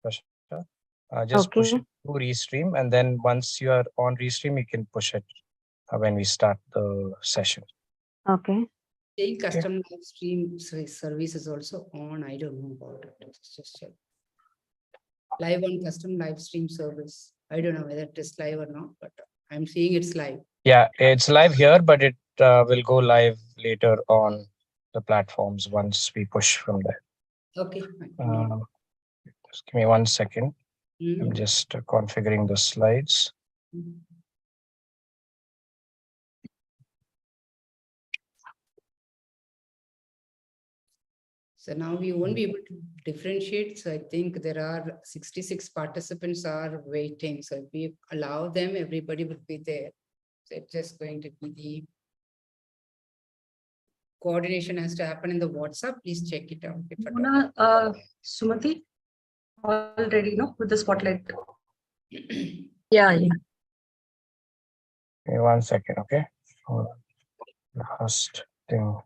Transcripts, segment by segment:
Prashant. Just push it Okay. to restream, and then once you are on restream, you can push it when we start the session. Okay. Saying Okay. custom live stream service is also on. I don't know about it. Just check. Live on custom live stream service. I don't know whether it is live or not, but I'm seeing it's live. Yeah, it's live here, but it will go live later on the platforms once we push from there. Okay, fine. Um, just give me 1 second. I'm Mm. just configuring the slides. Mm. So now we won't be able to differentiate. So I think there are 66 participants are waiting. So if we allow them, everybody would be there. So it's just going to be the coordination has to happen in the WhatsApp. Please check it out. If at all. Mona, Sumati, already, no, with the spotlight. Yeah, yeah. Give me 1 second, okay? For the first thing.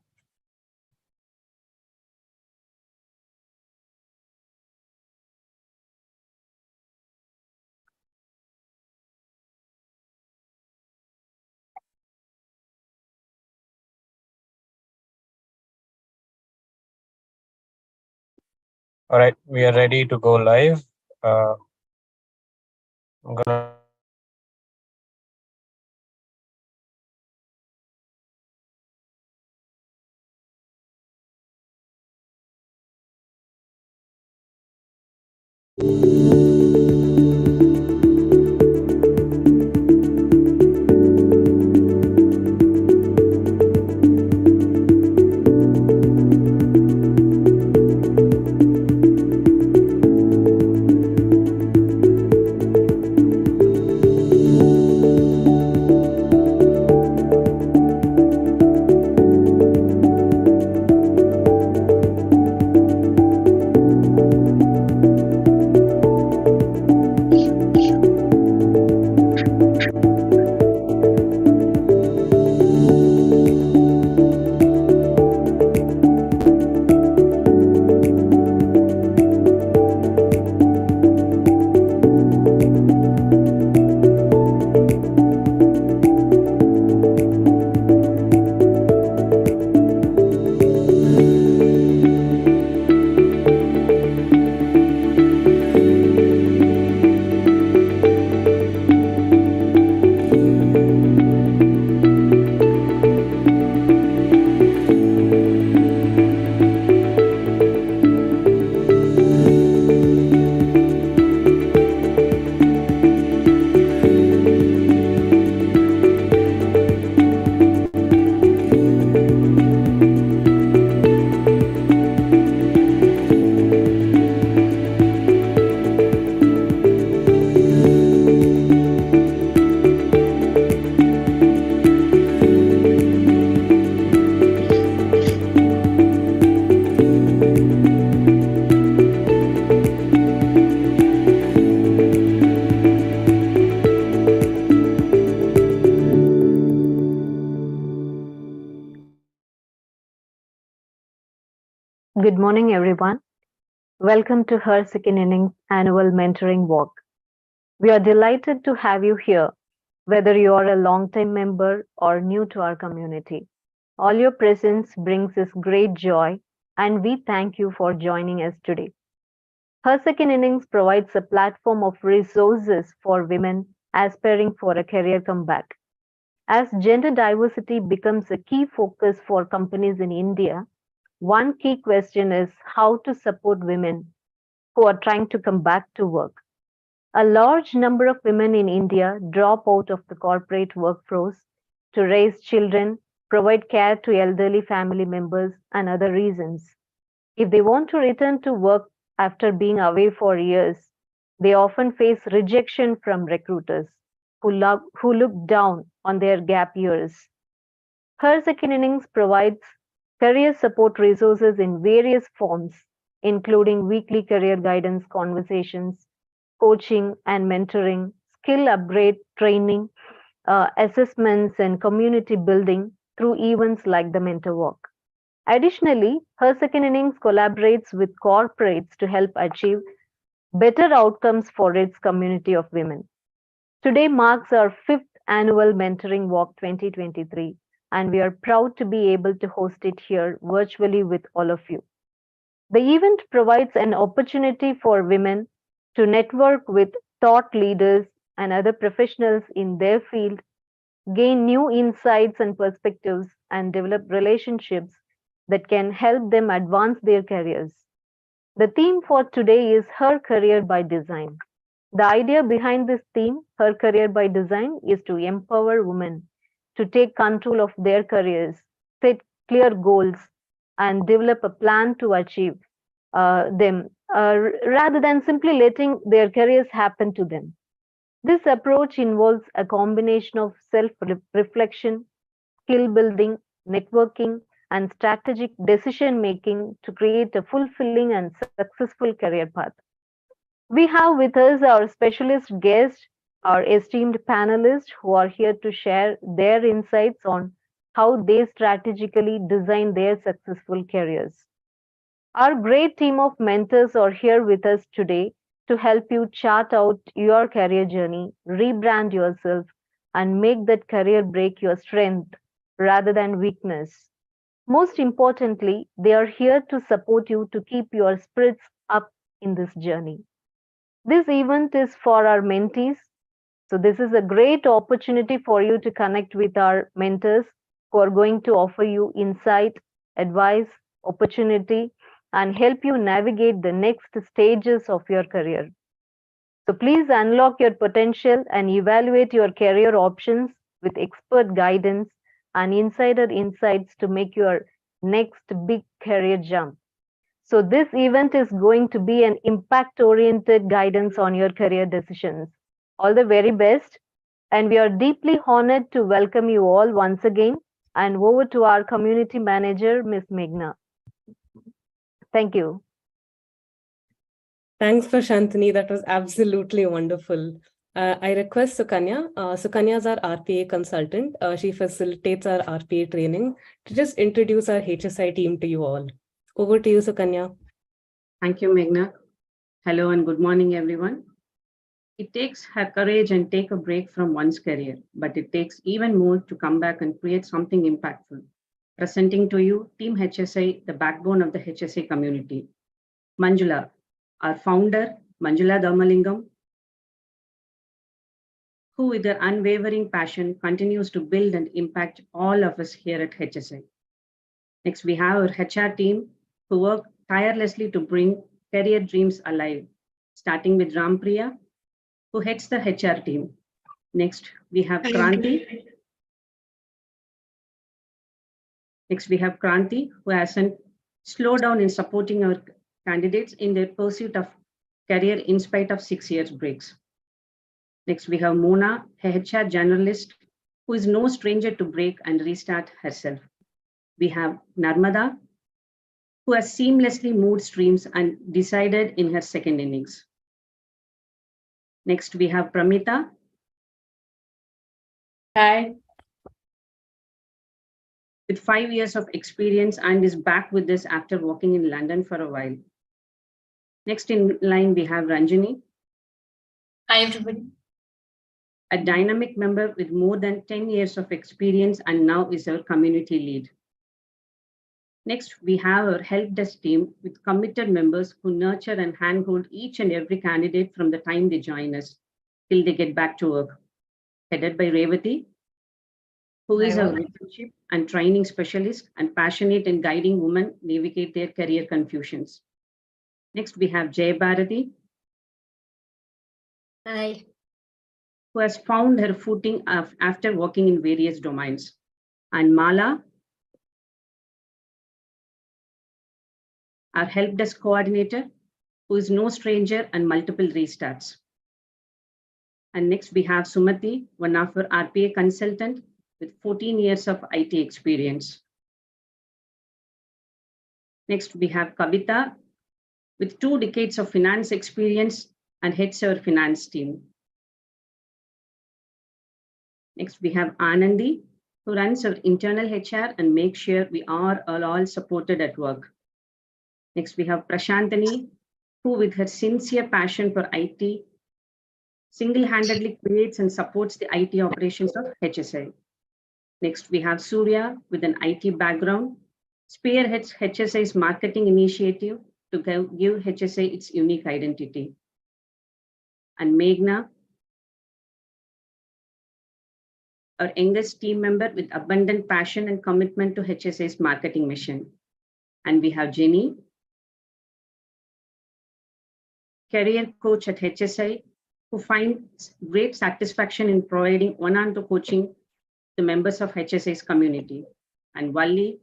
All right, we are ready to go live. I'm gonna Good morning, everyone. Welcome to Her Second Innings annual mentoring walk. We are delighted to have you here, whether you are a long-time member or new to our community. All your presence brings us great joy, and we thank you for joining us today. Her Second Innings provides a platform of resources for women aspiring for a career comeback. As gender diversity becomes a key focus for companies in India, one key question is how to support women who are trying to come back to work. A large number of women in India drop out of the corporate workforce to raise children, provide care to elderly family members, and other reasons. If they want to return to work after being away for years, they often face rejection from recruiters who look down on their gap years. Her Second Innings provides career support resources in various forms, including weekly career guidance conversations, coaching and mentoring, skill upgrade training, assessments, and community building through events like the Mentor Walk. Additionally, Her Second Innings collaborates with corporates to help achieve better outcomes for its community of women. Today marks our fifth annual Mentoring Walk 2023, and we are proud to be able to host it here virtually with all of you. The event provides an opportunity for women to network with thought leaders and other professionals in their field, gain new insights and perspectives, and develop relationships that can help them advance their careers. The theme for today is Her Career by Design. The idea behind this theme, Her Career by Design, is to empower women to take control of their careers, set clear goals, and develop a plan to achieve them rather than simply letting their careers happen to them. This approach involves a combination of self reflection, skill building, networking, and strategic decision making to create a fulfilling and successful career path. We have with us our specialist guests, our esteemed panelists who are here to share their insights on how they strategically design their successful careers. Our great team of mentors are here with us today to help you chart out your career journey, rebrand yourself, and make that career break your strength rather than weakness. Most importantly, they are here to support you to keep your spirits up in this journey. This event is for our mentees. So, this is a great opportunity for you to connect with our mentors who are going to offer you insight, advice, opportunity, and help you navigate the next stages of your career. So, please unlock your potential and evaluate your career options with expert guidance and insider insights to make your next big career jump. So, this event is going to be an impact oriented guidance on your career decisions. All the very best. And we are deeply honored to welcome you all once again. And over to our community manager, Ms. Meghna. Thank you. Thanks for Shantanu. That was absolutely wonderful. I request Sukanya. Sukanya is our RPA consultant. She facilitates our RPA training to just introduce our HSI team to you all. Over to you, Sukanya. Thank you, Meghna. Hello and good morning, everyone. It takes her courage and take a break from one's career, but it takes even more to come back and create something impactful. Presenting to you Team HSI, the backbone of the HSI community. Manjula, our founder, Manjula Dharmalingam, who with her unwavering passion continues to build and impact all of us here at HSI. Next, we have our HR team who work tirelessly to bring career dreams alive, starting with Rampriya, who heads the HR team. Next, we have Kranti. Next, we have Kranti, who hasn't slowed down in supporting our candidates in their pursuit of career in spite of 6 years breaks. Next, we have Mona, a HR generalist, who is no stranger to break and restart herself. We have Narmada, who has seamlessly moved streams and decided in her second innings. Next, we have Pramita. Hi. With 5 years of experience and is back with this after working in London for a while. Next in line, we have Ranjini. Hi, everybody. A dynamic member with more than 10 years of experience and now is our community lead. Next, we have our help desk team with committed members who nurture and handhold each and every candidate from the time they join us till they get back to work. Headed by Revati, who is a leadership and training specialist and passionate in guiding women navigate their career confusions. Next, we have Jay Bharati. Hi. Who has found her footing after working in various domains. And Mala, our help desk coordinator, who is no stranger and multiple restarts. And next we have Sumati, one of our RPA consultant with 14 years of IT experience. Next we have Kavita with 2 decades of finance experience and heads our finance team. Next we have Anandi, who runs our internal HR and makes sure we are all supported at work. Next, we have Prashantani, who with her sincere passion for IT, single-handedly creates and supports the IT operations of HSI. Next, we have Surya with an IT background, spearheads HSI's marketing initiative to give HSI its unique identity. And Meghna, our youngest team member with abundant passion and commitment to HSI's marketing mission. And we have Jenny, career coach at HSI, who finds great satisfaction in providing one-on-one coaching to members of HSI's community. And Valli,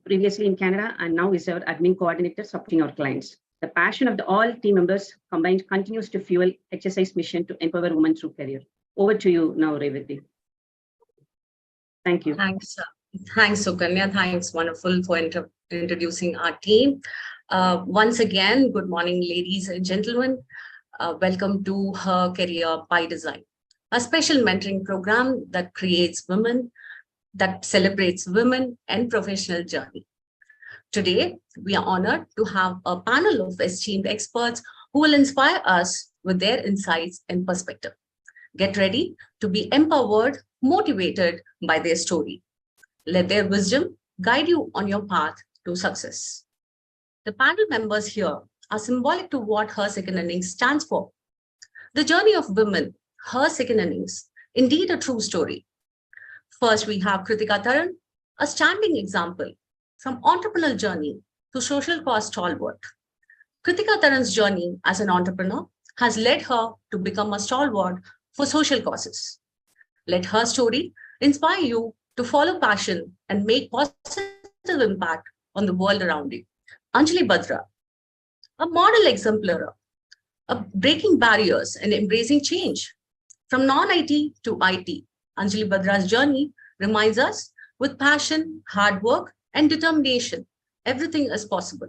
previously in Canada and now is our admin coordinator supporting our clients. The passion of all team members combined continues to fuel HSI's mission to empower women through career. Over to you now, Revati. Thank you. Thanks. Thanks, Sukanya. Thanks, wonderful, for introducing our team. Once again, good morning, ladies and gentlemen. Welcome to Her Career by Design, a special mentoring program that creates women, that celebrates women and professional journey. Today, we are honored to have a panel of esteemed experts who will inspire us with their insights and perspective. Get ready to be empowered, motivated by their story. Let their wisdom guide you on your path to success. The panel members here are symbolic to what Her Second Innings stands for. The journey of women, Her Second Innings, indeed a true story. First, we have Kritika Taran, a standing example from entrepreneurial journey to social cause stalwart. Kritika Taran's journey as an entrepreneur has led her to become a stalwart for social causes. Let her story inspire you to follow passion and make positive impact on the world around you. Anjali Badra, a model exemplar of breaking barriers and embracing change. From non-IT to IT, Anjali Badra's journey reminds us with passion, hard work, and determination, everything is possible.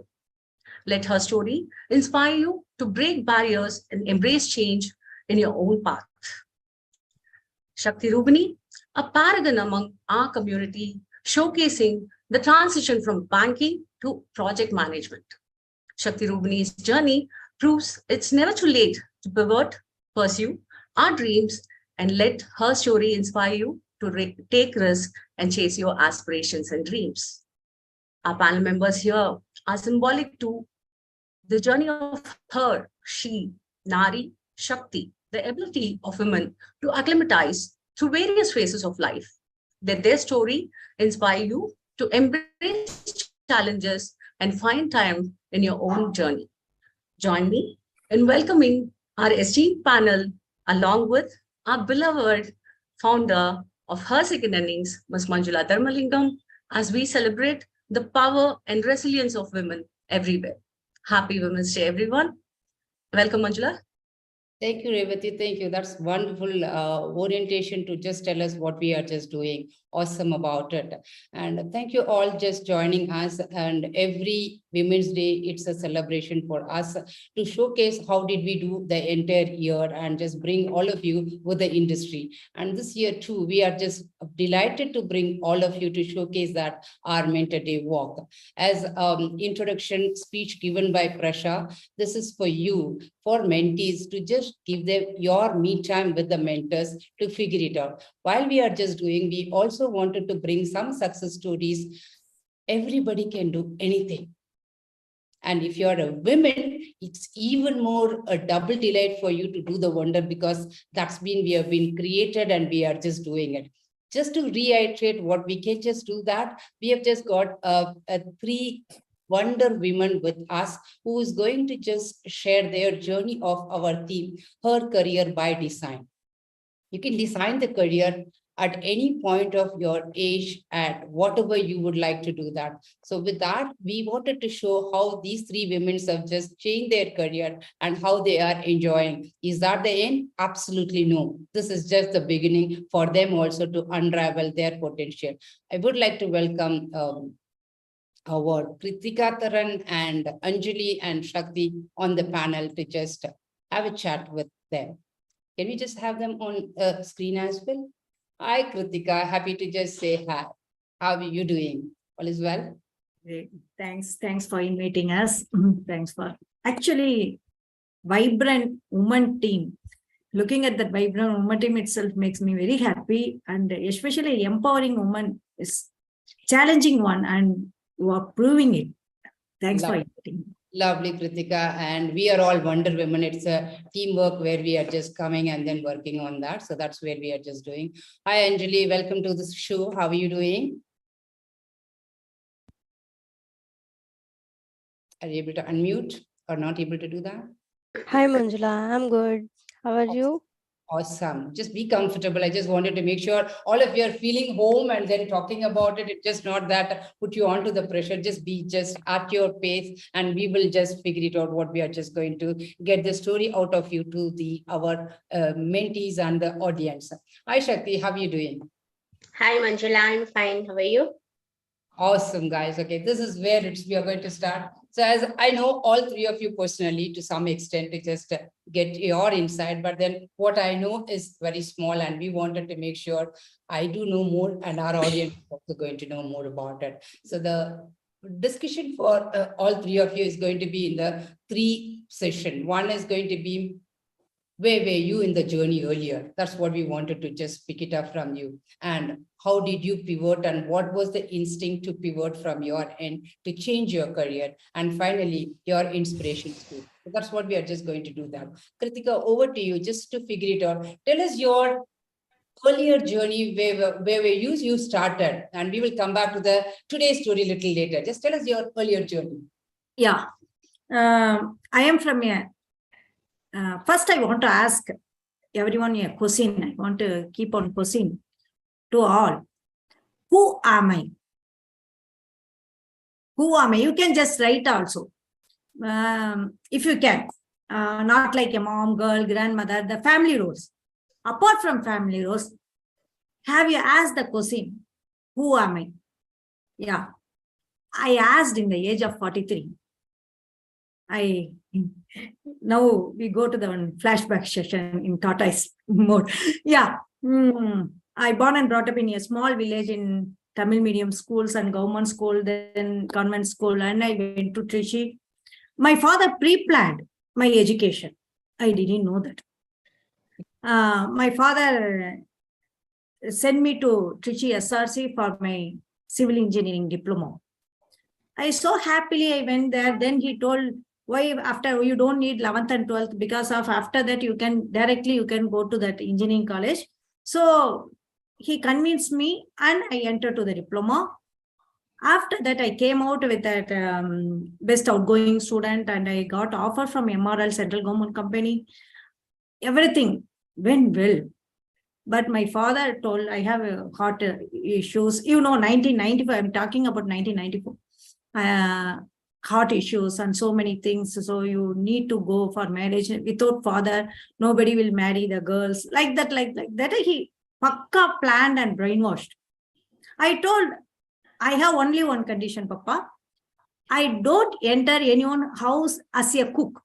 Let her story inspire you to break barriers and embrace change in your own path. Shakti Rubini, a paragon among our community, showcasing the transition from banking to project management. Shakti Rubini's journey proves it's never too late to pivot, pursue our dreams, and let her story inspire you to take risks and chase your aspirations and dreams. Our panel members here are symbolic to the journey of her, she, Nari, Shakti, the ability of women to acclimatize through various phases of life. Let their story inspire you to embrace challenges and find time in your own journey. Join me in welcoming our esteemed panel along with our beloved founder of Her Second Innings, Ms. Manjula Dharmalingam, as we celebrate the power and resilience of women everywhere. Happy Women's Day, everyone. Welcome, Manjula. Thank you, Revati. Thank you. That's wonderful orientation to just tell us what we are just doing. Awesome about it. And thank you all just joining us. And every Women's Day, it's a celebration for us to showcase how did we do the entire year and just bring all of you with the industry. And this year too, we are just delighted to bring all of you to showcase that our Mentor Day walk. As introduction speech given by Prasha, this is for you, for mentees, to just give them your me time with the mentors to figure it out. While we are just doing, we also wanted to bring some success stories. Everybody can do anything. And if you're a woman, it's even more a double delight for you to do the wonder, because we have been created and we are just doing it. Just to reiterate what we can just do that, we have just got three wonder women with us who is going to just share their journey of our theme, Her Career by Design. You can design the career at any point of your age and whatever you would like to do that. So with that, we wanted to show how these three women have just changed their career and how they are enjoying. Is that the end? Absolutely no. This is just the beginning for them also to unravel their potential. I would like to welcome our Kritika Taran and Anjali and Shakti on the panel to just have a chat with them. Can we just have them on screen as well? Hi, Kritika. Happy to just say hi. How are you doing? All is well? Great. Thanks for inviting us. Thanks for actually vibrant woman team. Looking at that vibrant woman team itself makes me very happy, and especially empowering woman is challenging one, and you are proving it. Thanks for inviting. Lovely, Kritika. And we are all Wonder Women. It's a teamwork where we are just coming and then working on that. So that's where we are just doing. Hi, Anjali. Welcome to the show. How are you doing? Are you able to unmute or not able to do that? Hi Manjula, I'm good. How are you? Awesome. Just be comfortable. I just wanted to make sure all of you are feeling home and then talking about it. It's just not that put you onto the pressure. Just be just at your pace, and we will just figure it out what we are just going to get the story out of you to our mentees and the audience. Hi, Shakti. How are you doing? Hi Manjula, I'm fine. How are you? Awesome, guys. Okay, this is where we are going to start. So as I know all three of you personally to some extent to just get your insight, but then what I know is very small, and we wanted to make sure I do know more and our audience is also going to know more about it. So the discussion for all three of you is going to be in the 3 session. One is going to be where were you in the journey earlier? That's what we wanted to just pick it up from you. And how did you pivot, and what was the instinct to pivot from your end to change your career? And finally, your inspirations too. So that's what we are just going to do that. Kritika, over to you just to figure it out. Tell us your earlier journey, where you started, and we will come back to the today's story a little later. Just tell us your earlier journey. Yeah. I am from a first, I want to ask everyone a question. I want to keep on question to all. Who am I? Who am I? You can just write also. If you can. Not like a mom, girl, grandmother, the family roles. Apart from family roles, have you asked the question, who am I? Yeah. I asked in the age of 43. Now we go to the flashback session in tortoise mode. Yeah. I born and brought up in a small village in Tamil medium schools and government school, then convent school, and I went to Trichy. My father pre-planned my education. I didn't know that. My father sent me to Trichy SRC for my civil engineering diploma. I so happily I went there. Then he told, why after you don't need 11th and 12th, because of after that you can go to that engineering college. So he convinced me and I entered to the diploma. After that, I came out with that best outgoing student, and I got offer from MRL, central government company. Everything went well. But my father told, I have heart issues. 1994, I'm talking about 1994. Heart issues and so many things. So you need to go for marriage. Without father, nobody will marry the girls. Like that. He pakka planned and brainwashed. I told, I have only one condition, Papa. I don't enter anyone's house as a cook.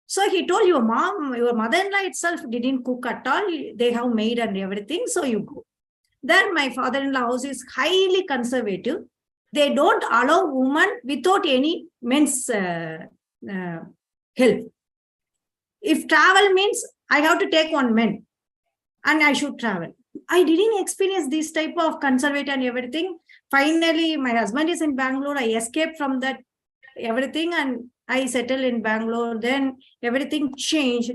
So he told, your mother-in-law itself didn't cook at all. They have maid and everything. So you go. Then my father-in-law house is highly conservative. They don't allow women without any men's help. If travel means I have to take one man and I should travel. I didn't experience this type of conservative and everything. Finally, my husband is in Bangalore. I escaped from that everything and I settled in Bangalore. Then everything changed.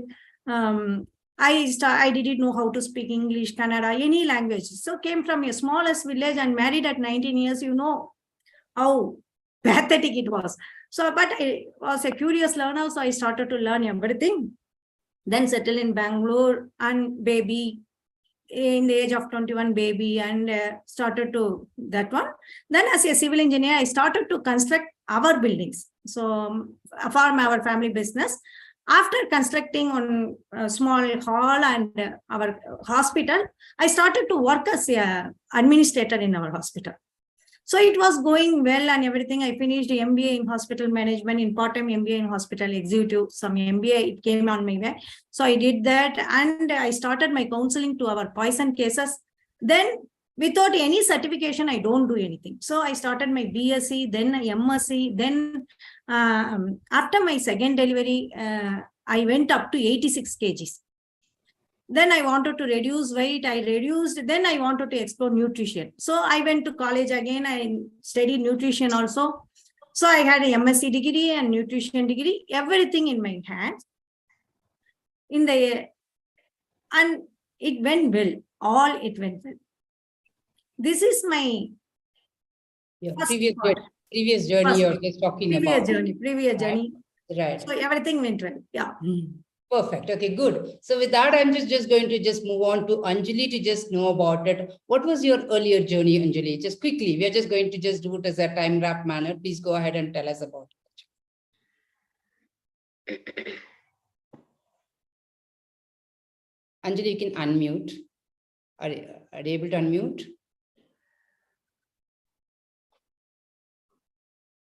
I didn't know how to speak English, Kannada, any language. So came from a smallest village and married at 19 years, how pathetic it was. So, but I was a curious learner, so I started to learn everything. Then settled in Bangalore and baby, in the age of 21 baby, and started to that one. Then as a civil engineer, I started to construct our buildings. So for our family business, after constructing on a small hall and our hospital, I started to work as an administrator in our hospital. So it was going well and everything. I finished MBA in hospital management, in part-time MBA in hospital executive, some MBA, it came on my way. So I did that and I started my counseling to our poison cases. Then without any certification, I don't do anything. So I started my BSc, then MSc, then after my second delivery, I went up to 86 kgs. Then I wanted to reduce weight. I reduced. Then I wanted to explore nutrition. So I went to college again. I studied nutrition also. So I had a MSc degree and nutrition degree, everything in my hands. And it went well. All it went well. This is my previous journey you're just talking about. Previous journey. Right. So everything went well. Yeah. Perfect. Okay, good. So with that, I'm just going to move on to Anjali to just know about it. What was your earlier journey, Anjali? Just quickly, we are just going to just do it as a time wrap manner. Please go ahead and tell us about it. Anjali, you can unmute. Are you able to unmute?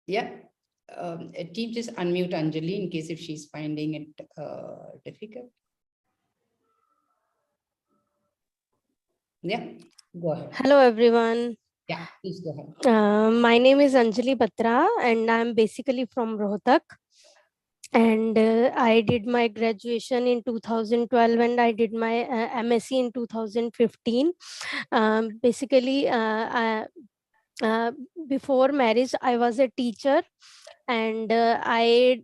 Yeah. Team, just unmute Anjali in case if she's finding it difficult. Yeah, go ahead. Hello, everyone. Yeah, please go ahead. My name is Anjali Batra, and I'm basically from Rohtak. And I did my graduation in 2012, and I did my MSc in 2015. Basically, before marriage, I was a teacher, and I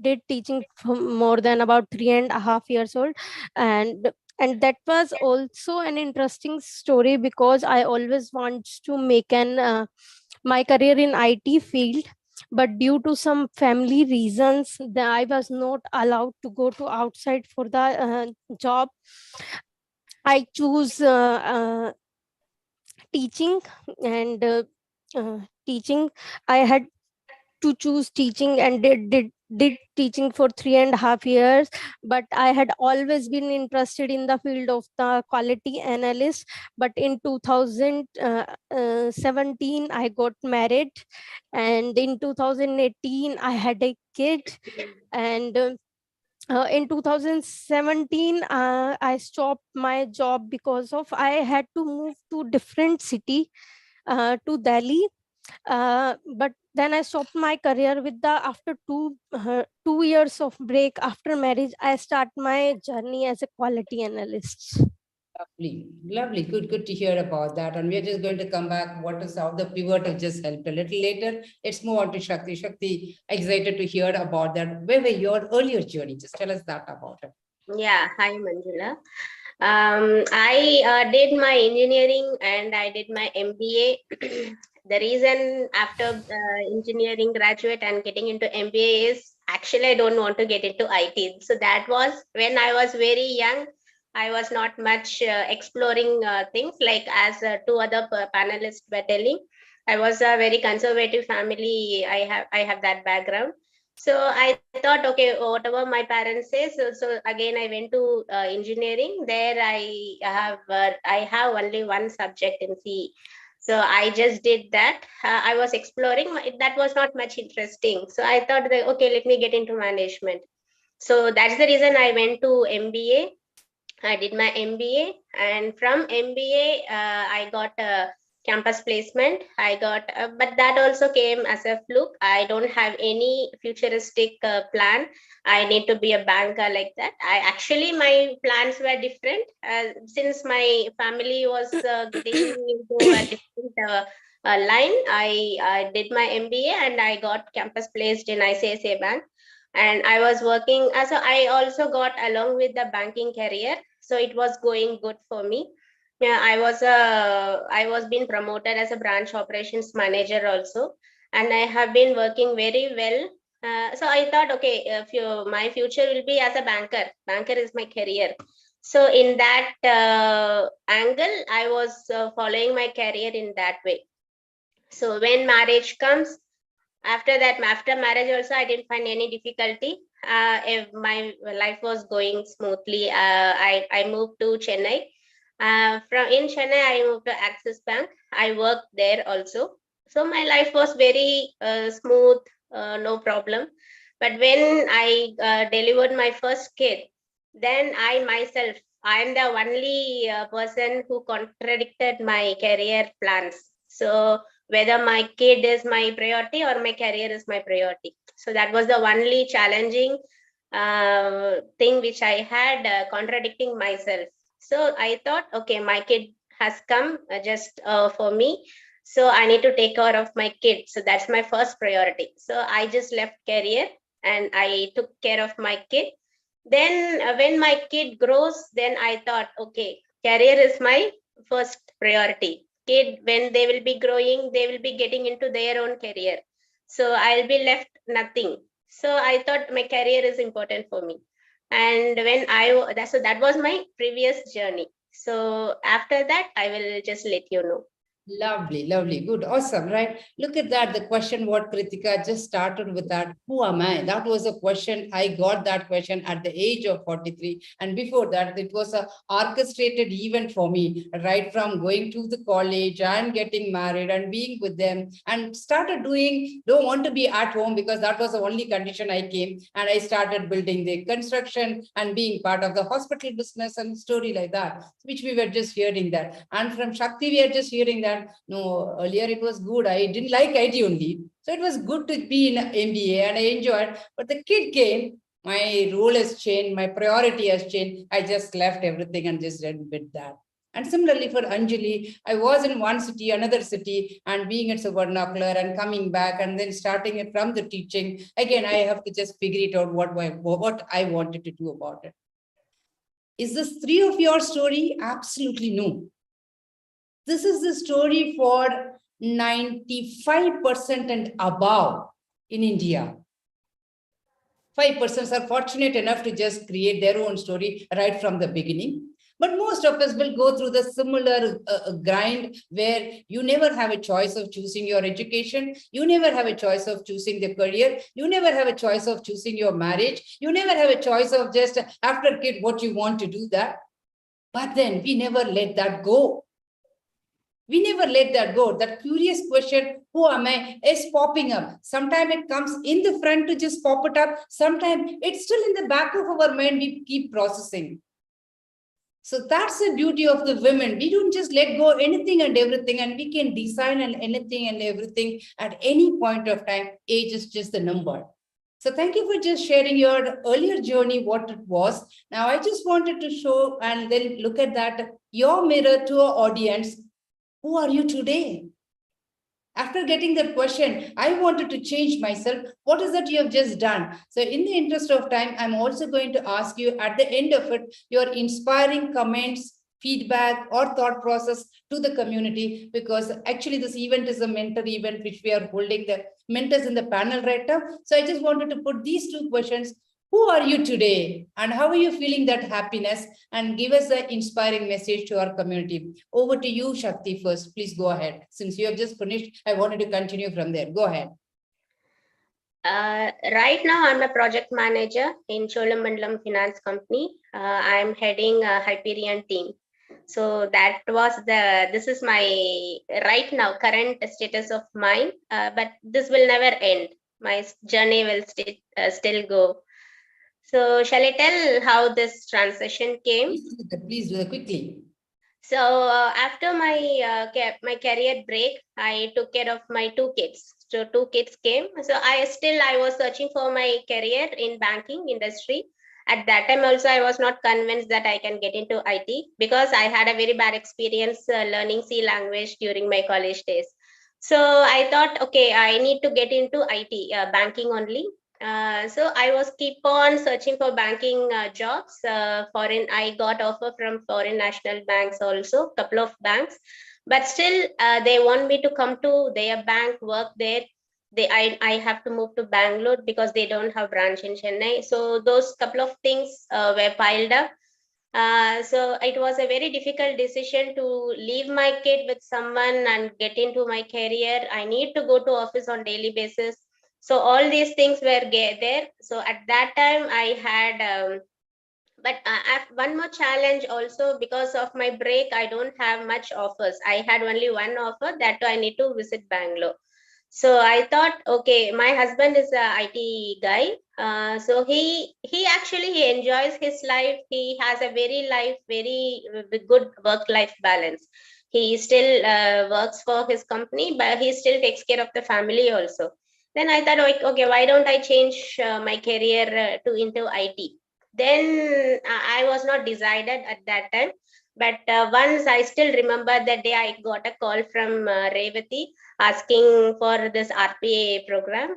did teaching for more than about 3.5 years old, and that was also an interesting story because I always want to make my career in IT field, but due to some family reasons that I was not allowed to go to outside for the job. I choose teaching, and teaching. I had to choose teaching and did teaching for 3.5 years, but I had always been interested in the field of the quality analyst. But in 2017 I got married, and in 2018 I had a kid, and in 2017 I stopped my job because of I had to move to different city, to Delhi. But then I stopped my career with the after 2 years of break after marriage. I start my journey as a quality analyst. Lovely, lovely. Good to hear about that. And we're just going to come back. What is how the pivot has just helped a little later. Let's move on to Shakti. Shakti, excited to hear about that. Where were your earlier journey? Just tell us that about it. Yeah, hi Manjula. I did my engineering and I did my MBA. The reason after engineering graduate and getting into MBA is actually I don't want to get into IT. So that was when I was very young. I was not much exploring things like as two other panelists were telling. I was a very conservative family. I have that background. So I thought, okay, whatever my parents say. So again, I went to engineering. There I have only one subject in CE. So I just did that. I was exploring. That was not much interesting. So I thought that, okay, let me get into management. So that's the reason I went to MBA. I did my MBA, and from MBA, I got a campus placement. I got, but that also came as a fluke. I don't have any futuristic plan. I need to be a banker like that. My plans were different. Since my family was getting into a different line, I did my MBA and I got campus placed in ICICI Bank. And I was working, so I also got along with the banking career. So it was going good for me. Yeah, I was being promoted as a branch operations manager also, and I have been working very well. So I thought, okay, my future will be as a banker. Banker is my career. So in that angle, I was following my career in that way. So when marriage comes, after marriage also, I didn't find any difficulty. If my life was going smoothly, I moved to Chennai. In Chennai, I moved to Axis Bank. I worked there also. So my life was very smooth, no problem. But when I delivered my first kid, then I myself, I am the only person who contradicted my career plans. So whether my kid is my priority or my career is my priority. So that was the only challenging thing which I had, contradicting myself. So I thought, okay, my kid has come just for me. So I need to take care of my kid. So that's my first priority. So I just left career and I took care of my kid. Then when my kid grows, then I thought, okay, career is my first priority. Kid, when they will be growing, they will be getting into their own career. So I'll be left nothing. So I thought my career is important for me. And when so that was my previous journey. So after that, I will just let you know. Lovely, lovely, good, awesome, right? Look at that, the question what Kritika just started with that, who am I? That was a question, I got that question at the age of 43. And before that, it was a orchestrated event for me, right from going to the college and getting married and being with them and started doing, don't want to be at home because that was the only condition I came. And I started building the construction and being part of the hospital business and story like that, which we were just hearing that. And from Shakti, we are just hearing that no, earlier it was good. I didn't like IT only. So it was good to be in MBA and I enjoyed. But the kid came, my role has changed, my priority has changed. I just left everything and just did that. And similarly for Anjali, I was in one city, another city, and being at vernacular and coming back and then starting it from the teaching. Again, I have to just figure it out what I wanted to do about it. Is this three of your story? Absolutely no. This is the story for 95% and above in India. 5% are fortunate enough to just create their own story right from the beginning. But most of us will go through the similar grind where you never have a choice of choosing your education. You never have a choice of choosing the career. You never have a choice of choosing your marriage. You never have a choice of just after kid what you want to do that. But then we never let that go. We never let that go. That curious question, who am I, is popping up. Sometimes it comes in the front to just pop it up. Sometimes it's still in the back of our mind, we keep processing. So that's the beauty of the women. We don't just let go anything and everything, and we can design and anything and everything at any point of time. Age is just the number. So thank you for just sharing your earlier journey, what it was. Now, I just wanted to show and then look at that, your mirror to our audience. Who are you today? After getting that question, I wanted to change myself. What is that you have just done? So in the interest of time, I'm also going to ask you at the end of it, your inspiring comments, feedback or thought process to the community, because actually this event is a mentor event, which we are holding the mentors in the panel right now. So I just wanted to put these two questions. Who are you today and how are you feeling that happiness, and give us an inspiring message to our community. Over to you, Shakti, first. Please go ahead. Since you have just finished, I wanted to continue from there. Go ahead. Right now, I'm a project manager in Cholamandalam Finance Company. I'm heading a Hyperion team. So that was this is my right now current status of mine, but this will never end. My journey will still go. So shall I tell how this transition came? Please do it quickly. So after my career break, I took care of my two kids. So two kids came. So I was searching for my career in banking industry. At that time also, I was not convinced that I can get into IT because I had a very bad experience learning C language during my college days. So I thought, okay, I need to get into IT, banking only. So I was keep on searching for banking jobs. I got offer from foreign national banks also, couple of banks, but still they want me to come to their bank, work there. I have to move to Bangalore because they don't have branch in Chennai. So those couple of things were piled up. So it was a very difficult decision to leave my kid with someone and get into my career. I need to go to office on daily basis. So all these things were there. So at that time I had but I have one more challenge also. Because of my break, I don't have much offers. I had only one offer, that too I need to visit Bangalore. So I thought, okay, my husband is a IT guy. So he actually he enjoys his life. He has a very good work-life balance. He still works for his company, but he still takes care of the family also. Then I thought, okay, why don't I change my career to into IT? Then I was not decided at that time. But once I still remember that day, I got a call from Revati asking for this RPA program.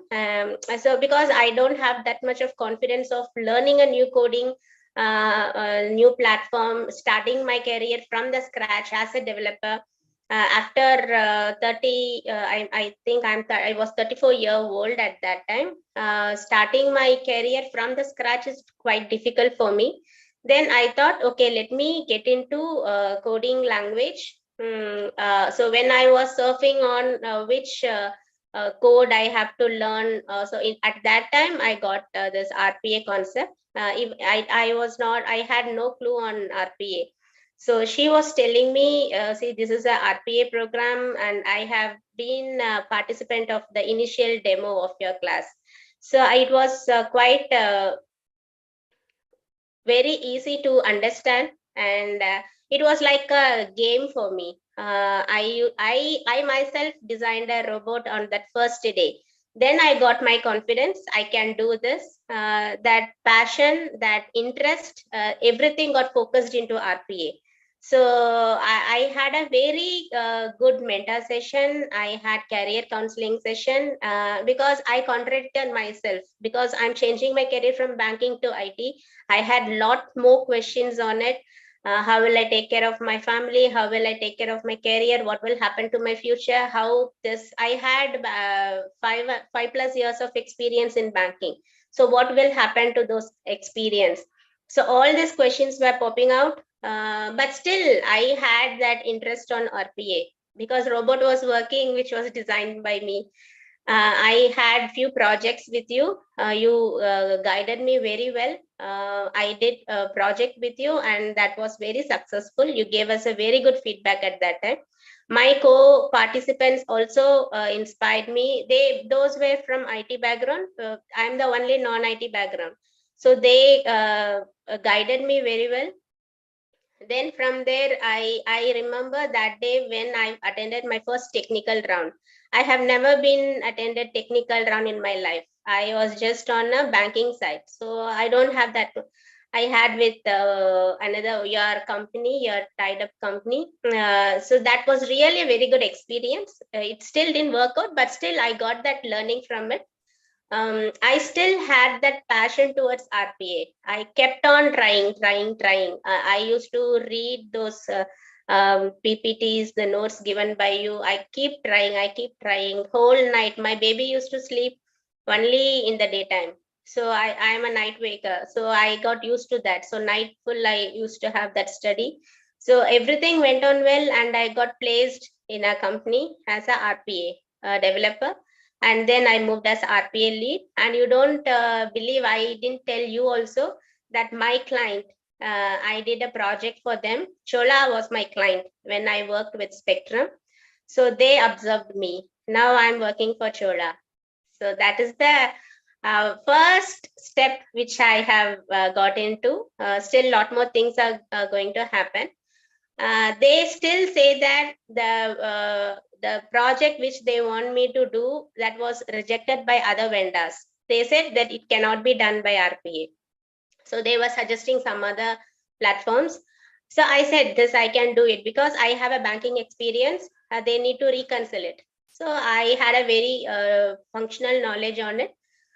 So because I don't have that much of confidence of learning a new coding, a new platform, starting my career from the scratch as a developer. After 30, I think I was 34-year-old at that time. Starting my career from the scratch is quite difficult for me. Then I thought, okay, let me get into coding language. So when I was surfing on which code I have to learn, at that time I got this RPA concept. If I had no clue on RPA. So she was telling me, see, this is a RPA program, and I have been a participant of the initial demo of your class. So it was quite very easy to understand, and it was like a game for me. I myself designed a robot on that first day. Then I got my confidence. I can do this. That passion, that interest, everything got focused into RPA. So I had a very good mentor session. I had career counseling session because I contradicted myself, because I'm changing my career from banking to IT. I had lot more questions on it. How will I take care of my family? How will I take care of my career? What will happen to my future? How this? I had 5+ years of experience in banking. So what will happen to those experience? So all these questions were popping out, but still I had that interest on RPA because robot was working, which was designed by me. I had few projects with you. You guided me very well. I did a project with you, and that was very successful. You gave us a very good feedback at that time. My co-participants also inspired me. Those were from IT background. I'm the only non-IT background. So they guided me very well. Then from there, I remember that day when I attended my first technical round. I have never been attended technical round in my life. I was just on a banking side, so I don't have that. I had with your company, your tied up company. So that was really a very good experience. It still didn't work out, but still I got that learning from it. I still had that passion towards RPA. I kept on trying. I used to read those PPTs, the notes given by you. I keep trying whole night. My baby used to sleep only in the daytime. So I'm a night waker. So I got used to that. So night full, I used to have that study. So everything went on well, and I got placed in a company as a RPA developer. And then I moved as RPA lead. And you don't believe, I didn't tell you also that my client, I did a project for them. Chola was my client when I worked with Spectrum. So they observed me. Now I'm working for Chola. So that is the first step which I have got into. Still, a lot more things are going to happen. They still say that the project which they want me to do, that was rejected by other vendors. They said that it cannot be done by RPA. So they were suggesting some other platforms. So I said, this I can do it because I have a banking experience. They need to reconcile it. So I had a very functional knowledge on it,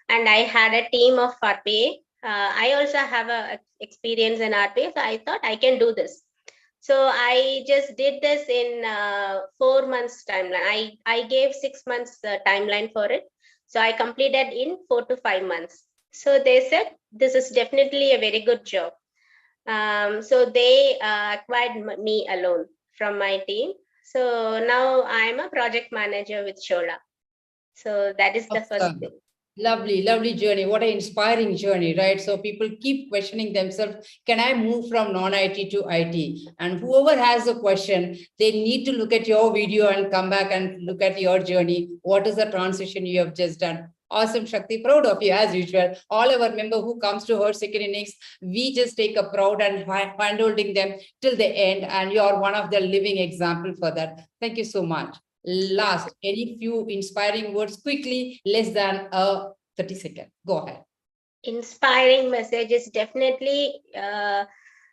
and I had a team of RPA. I also have a experience in RPA, so I thought I can do this. So I just did this in 4 months timeline. I gave 6 months timeline for it. So I completed in 4 to 5 months. So they said, this is definitely a very good job. So they acquired me alone from my team. So now I'm a project manager with Chola. So that is the first thing. Lovely, lovely journey. What an inspiring journey, right? So people keep questioning themselves, can I move from non-IT to IT? And whoever has a question, they need to look at your video and come back and look at your journey. What is the transition you have just done? Awesome, Shakti. Proud of you as usual. All our member who comes to her second innings, we just take a proud and hand-holding them till the end. And you are one of the living example for that. Thank you so much. Last, any few inspiring words quickly, less than 30 seconds. Go ahead. Inspiring message is definitely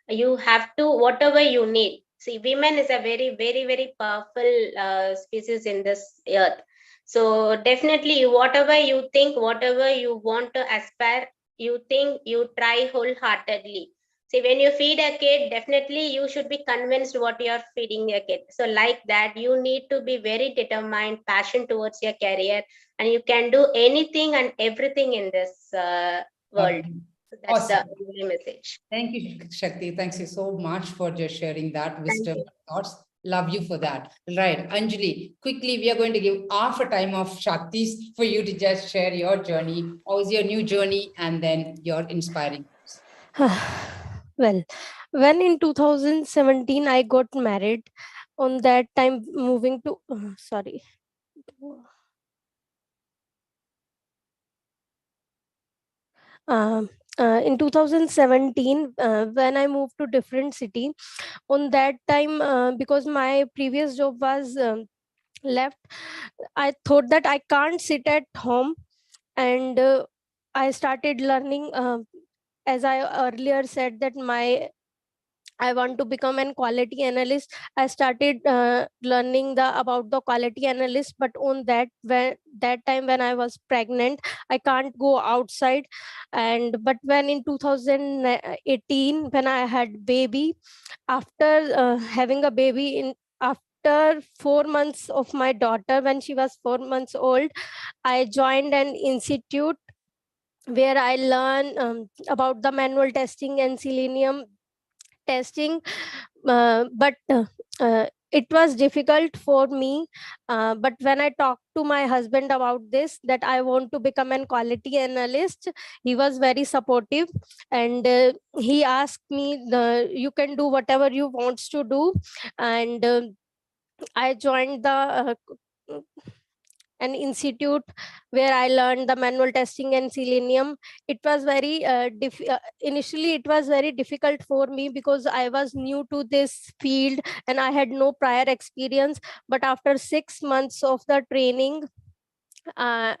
you have to, whatever you need. See, women is a very, very, very powerful species in this earth. So definitely, whatever you think, whatever you want to aspire, you think, you try wholeheartedly. See, when you feed a kid, definitely you should be convinced what you are feeding your kid. So like that, you need to be very determined, passion towards your career, and you can do anything and everything in this world. So that's Awesome. the only message. Thank you, Shakti. Thanks you so much for just sharing that wisdom and thoughts. Love you for that. Right. Anjali, quickly, we are going to give half a time of Shakti's for you to just share your journey. How's your new journey? And then your inspiring. Well, when in 2017 I got married, on that time moving to sorry. In 2017, when I moved to different city, on that time, because my previous job was left, I thought that I can't sit at home, and I started learning. As I earlier said, that I want to become an quality analyst. I started learning about the quality analyst, but on that time when I was pregnant, I can't go outside. And but when in 2018, when I had baby, after having a baby in after 4 months of my daughter, when she was 4 months old, I joined an institute where I learn about the manual testing and Selenium testing, but it was difficult for me. But when I talked to my husband about this, that I want to become an quality analyst, he was very supportive, and he asked me, you can do whatever you wants to do. And I joined an institute where I learned the manual testing and Selenium. It was very initially it was very difficult for me because I was new to this field and I had no prior experience. But after 6 months of the training, uh,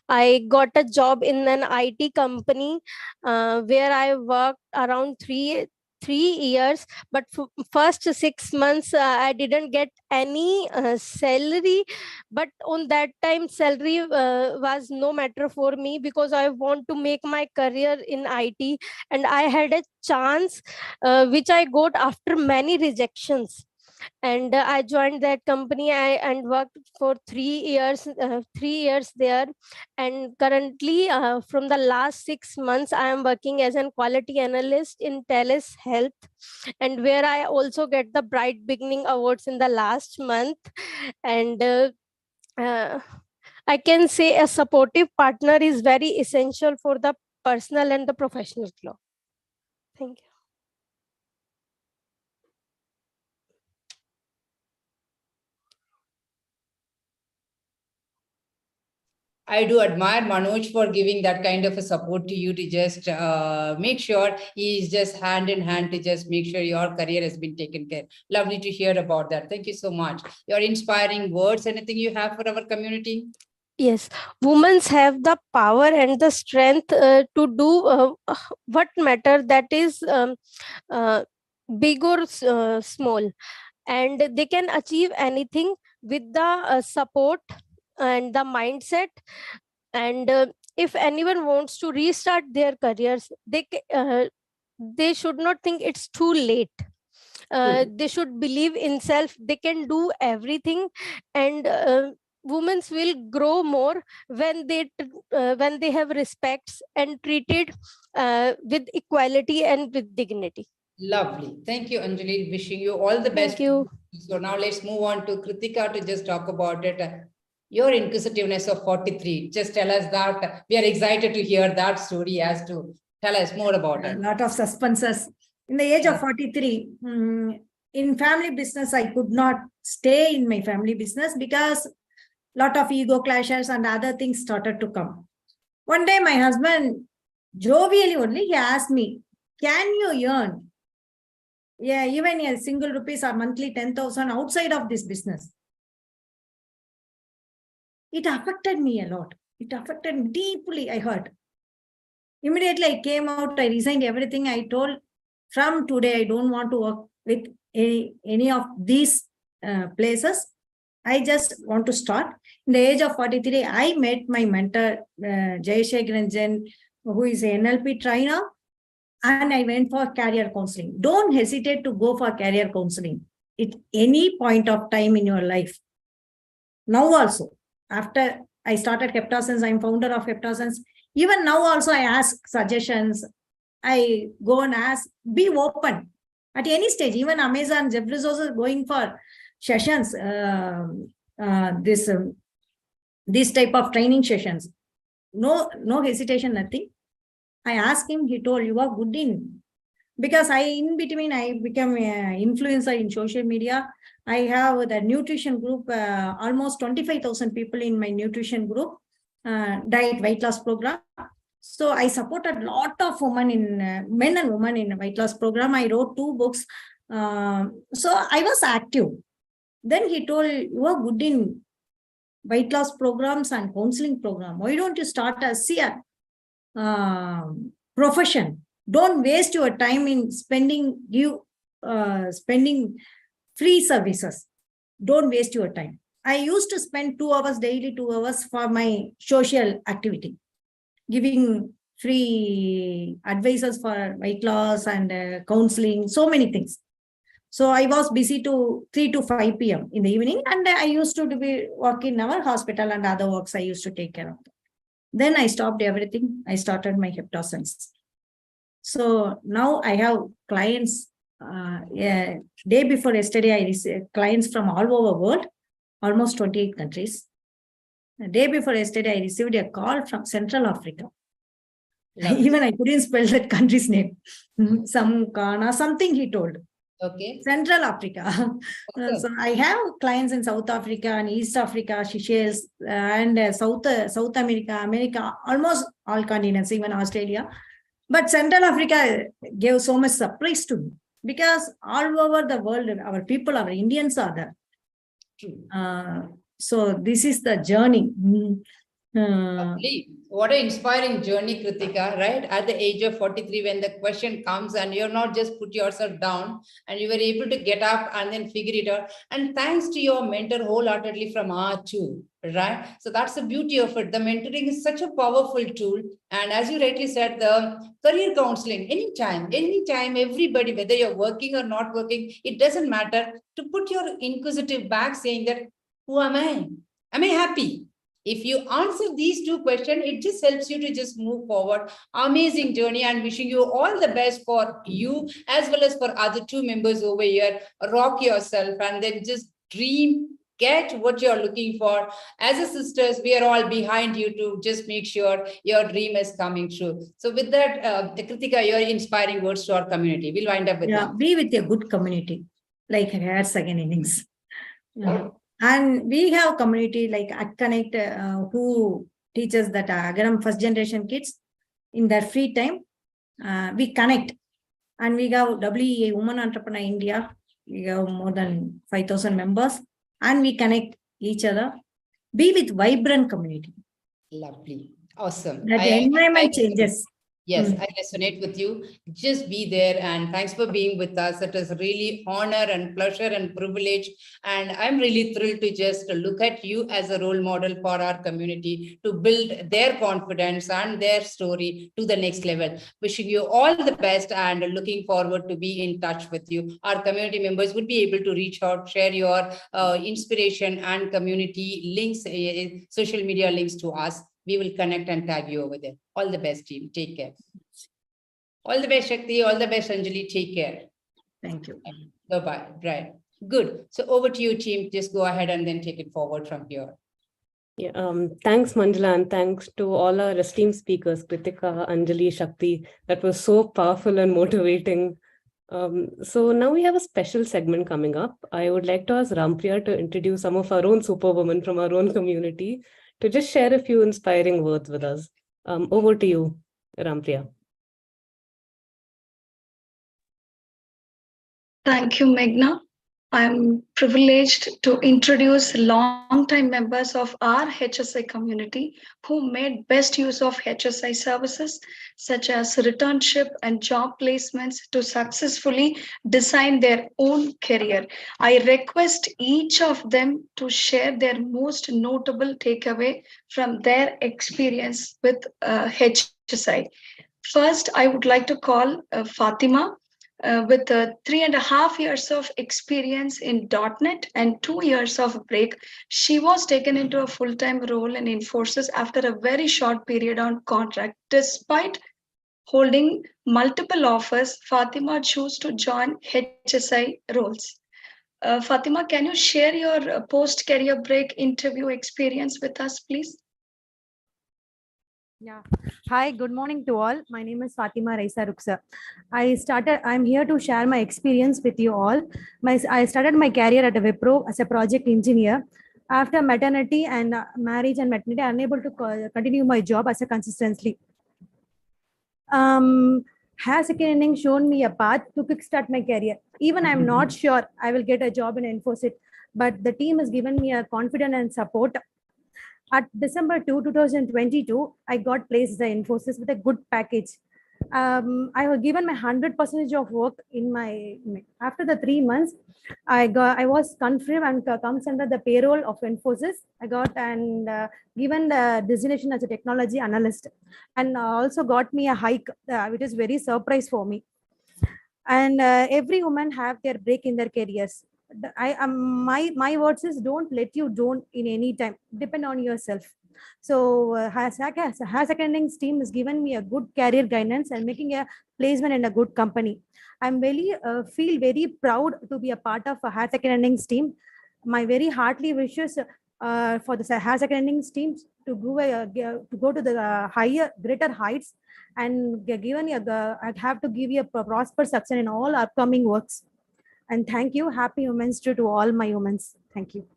I got a job in an IT company where I worked around three years. But first 6 months I didn't get any salary. But on that time, salary was no matter for me because I want to make my career in IT, and I had a chance which I got after many rejections. And I joined that company and worked for 3 years, 3 years there. And currently, from the last 6 months, I am working as a quality analyst in TELUS Health, and where I also get the Bright Beginning Awards in the last month. And I can say a supportive partner is very essential for the personal and the professional growth. Thank you. I do admire Manoj for giving that kind of a support to you to just make sure he is just hand in hand to just make sure your career has been taken care. Lovely to hear about that. Thank you so much. Your inspiring words, anything you have for our community? Yes, women have the power and the strength to do what matter, that is big or small, and they can achieve anything with the support and the mindset. And if anyone wants to restart their careers, they should not think it's too late. They should believe in self. They can do everything, and women will grow more when they have respects and treated with equality and with dignity. Lovely. Thank you, Anjali. Wishing you all the best. Thank you. So now let's move on to Kritika to just talk about it. your inquisitiveness of 43. Just tell us that. We are excited to hear that story as to tell us more about A it. lot of suspenses. In the age of 43, in family business, I could not stay in my family business because lot of ego clashes and other things started to come. One day, my husband, jovially only, he asked me, can you earn even a single rupees or monthly 10,000 outside of this business? It affected me a lot. It affected me deeply, I heard. Immediately I came out, I resigned everything. I told, from today, I don't want to work with any of these places. I just want to start. In the age of 43, I met my mentor, Jayashekharan Jain, who is an NLP trainer, and I went for career counseling. Don't hesitate to go for career counseling at any point of time in your life. Now also, after I started Heptasens, I'm founder of Heptasens. Even now also, I ask suggestions. I go and ask, be open at any stage. Even Amazon, Jeff Bezos is going for sessions, this type of training sessions. No hesitation, nothing. I asked him, he told, you are good in. Because in between, I became an influencer in social media. I have the nutrition group, almost 25,000 people in my nutrition group, diet weight loss program. So I supported a lot of women in, men and women in weight loss program. I wrote 2 books. So I was active. Then he told, you are good in weight loss programs and counseling program. Why don't you start a profession? Don't waste your time in spending free services. Don't waste your time. I used to spend 2 hours daily, 2 hours for my social activity, giving free advices for weight loss and counseling, so many things. So I was busy to 3 to 5 p.m. in the evening, and I used to be working in our hospital and other works I used to take care of. Then I stopped everything. I started my Heptasens. So now I have clients. Day before yesterday, I received clients from all over the world, almost 28 countries. The day before yesterday, I received a call from Central Africa. Even I couldn't spell that country's name. Some Ghana, something he told. Okay. Central Africa. Okay. So I have clients in South Africa and East Africa, Seychelles, and South America, almost all continents, even Australia. But Central Africa gave so much surprise to me because all over the world, our people, our Indians are there. True. So this is the journey. Lovely. What an inspiring journey, Kritika, right? At the age of 43, when the question comes and you're not just put yourself down and you were able to get up and then figure it out. And thanks to your mentor wholeheartedly from R2, right? So that's the beauty of it. The mentoring is such a powerful tool. And as you rightly said, the career counseling, anytime, everybody, whether you're working or not working, it doesn't matter, to put your inquisitive back saying that, who am I? Am I happy? If you answer these 2 questions, it just helps you to just move forward. Amazing journey, and wishing you all the best for you as well as for other 2 members over here. Rock yourself and then just dream, get what you're looking for. As a sisters, we are all behind you to just make sure your dream is coming true. So with that, Kritika, your inspiring words to our community. We'll wind up with that. Be with a good community, like Hair Second Innings. And we have community like AtConnect, who teaches that Agaram first generation kids in their free time. We connect, and we have WEA, Women Entrepreneur India. We have more than 5,000 members, and we connect each other. Be with vibrant community. Lovely. Awesome. That the environment changes. Yes, I resonate with you. Just be there, and thanks for being with us. It is really honor and pleasure and privilege. And I'm really thrilled to just look at you as a role model for our community to build their confidence and their story to the next level. Wishing you all the best and looking forward to be in touch with you. Our community members would be able to reach out, share your inspiration and community links, social media links to us. We will connect and tag you over there. All the best, team. Take care. All the best, Shakti. All the best, Anjali. Take care. Thank you. Bye-bye. Right. Good. So over to you, team. Just go ahead and then take it forward from here. Yeah, thanks, Manjula, and thanks to all our esteemed speakers, Kritika, Anjali, Shakti. That was so powerful and motivating. So now we have a special segment coming up. I would like to ask Rampriya to introduce some of our own superwomen from our own community to just share a few inspiring words with us. Over to you, Rampriya. Thank you, Meghna. I'm privileged to introduce long-time members of our HSI community who made best use of HSI services such as returnship and job placements to successfully design their own career. I request each of them to share their most notable takeaway from their experience with HSI. First, I would like to call Fatima with 3.5 years of experience in .NET and 2 years of break. She was taken into a full-time role in Infosys after a very short period on contract. Despite holding multiple offers, Fatima chose to join HSI roles. Fatima, can you share your post-career break interview experience with us, please? Yeah. Hi, good morning to all. My name is Fatima Raisa Ruksa. I'm here to share my experience with you all. I started my career at a Wipro as a project engineer. After maternity and marriage and maternity, I'm unable to continue my job as a consistently. Has second inning shown me a path to kickstart my career. Even I'm not sure I will get a job in Infosys, but the team has given me a confidence and support. At December 2, 2022, I got placed in Infosys with a good package. I was given my 100% of work in my. After the 3 months, I was confirmed and comes under the payroll of Infosys. I got and given the designation as a technology analyst, and also got me a hike, which is very surprise for me. And every woman have their break in their careers. My words is don't let you down in any time. Depend on yourself. So Secondings team has given me a good career guidance and making a placement in a good company. I'm really feel very proud to be a part of a Secondings team. My very heartily wishes for the Secondings teams to go to the higher, greater heights, and I'd have to give you a prosperous success in all upcoming works. And thank you. Happy Women's Day to all my humans. Thank you.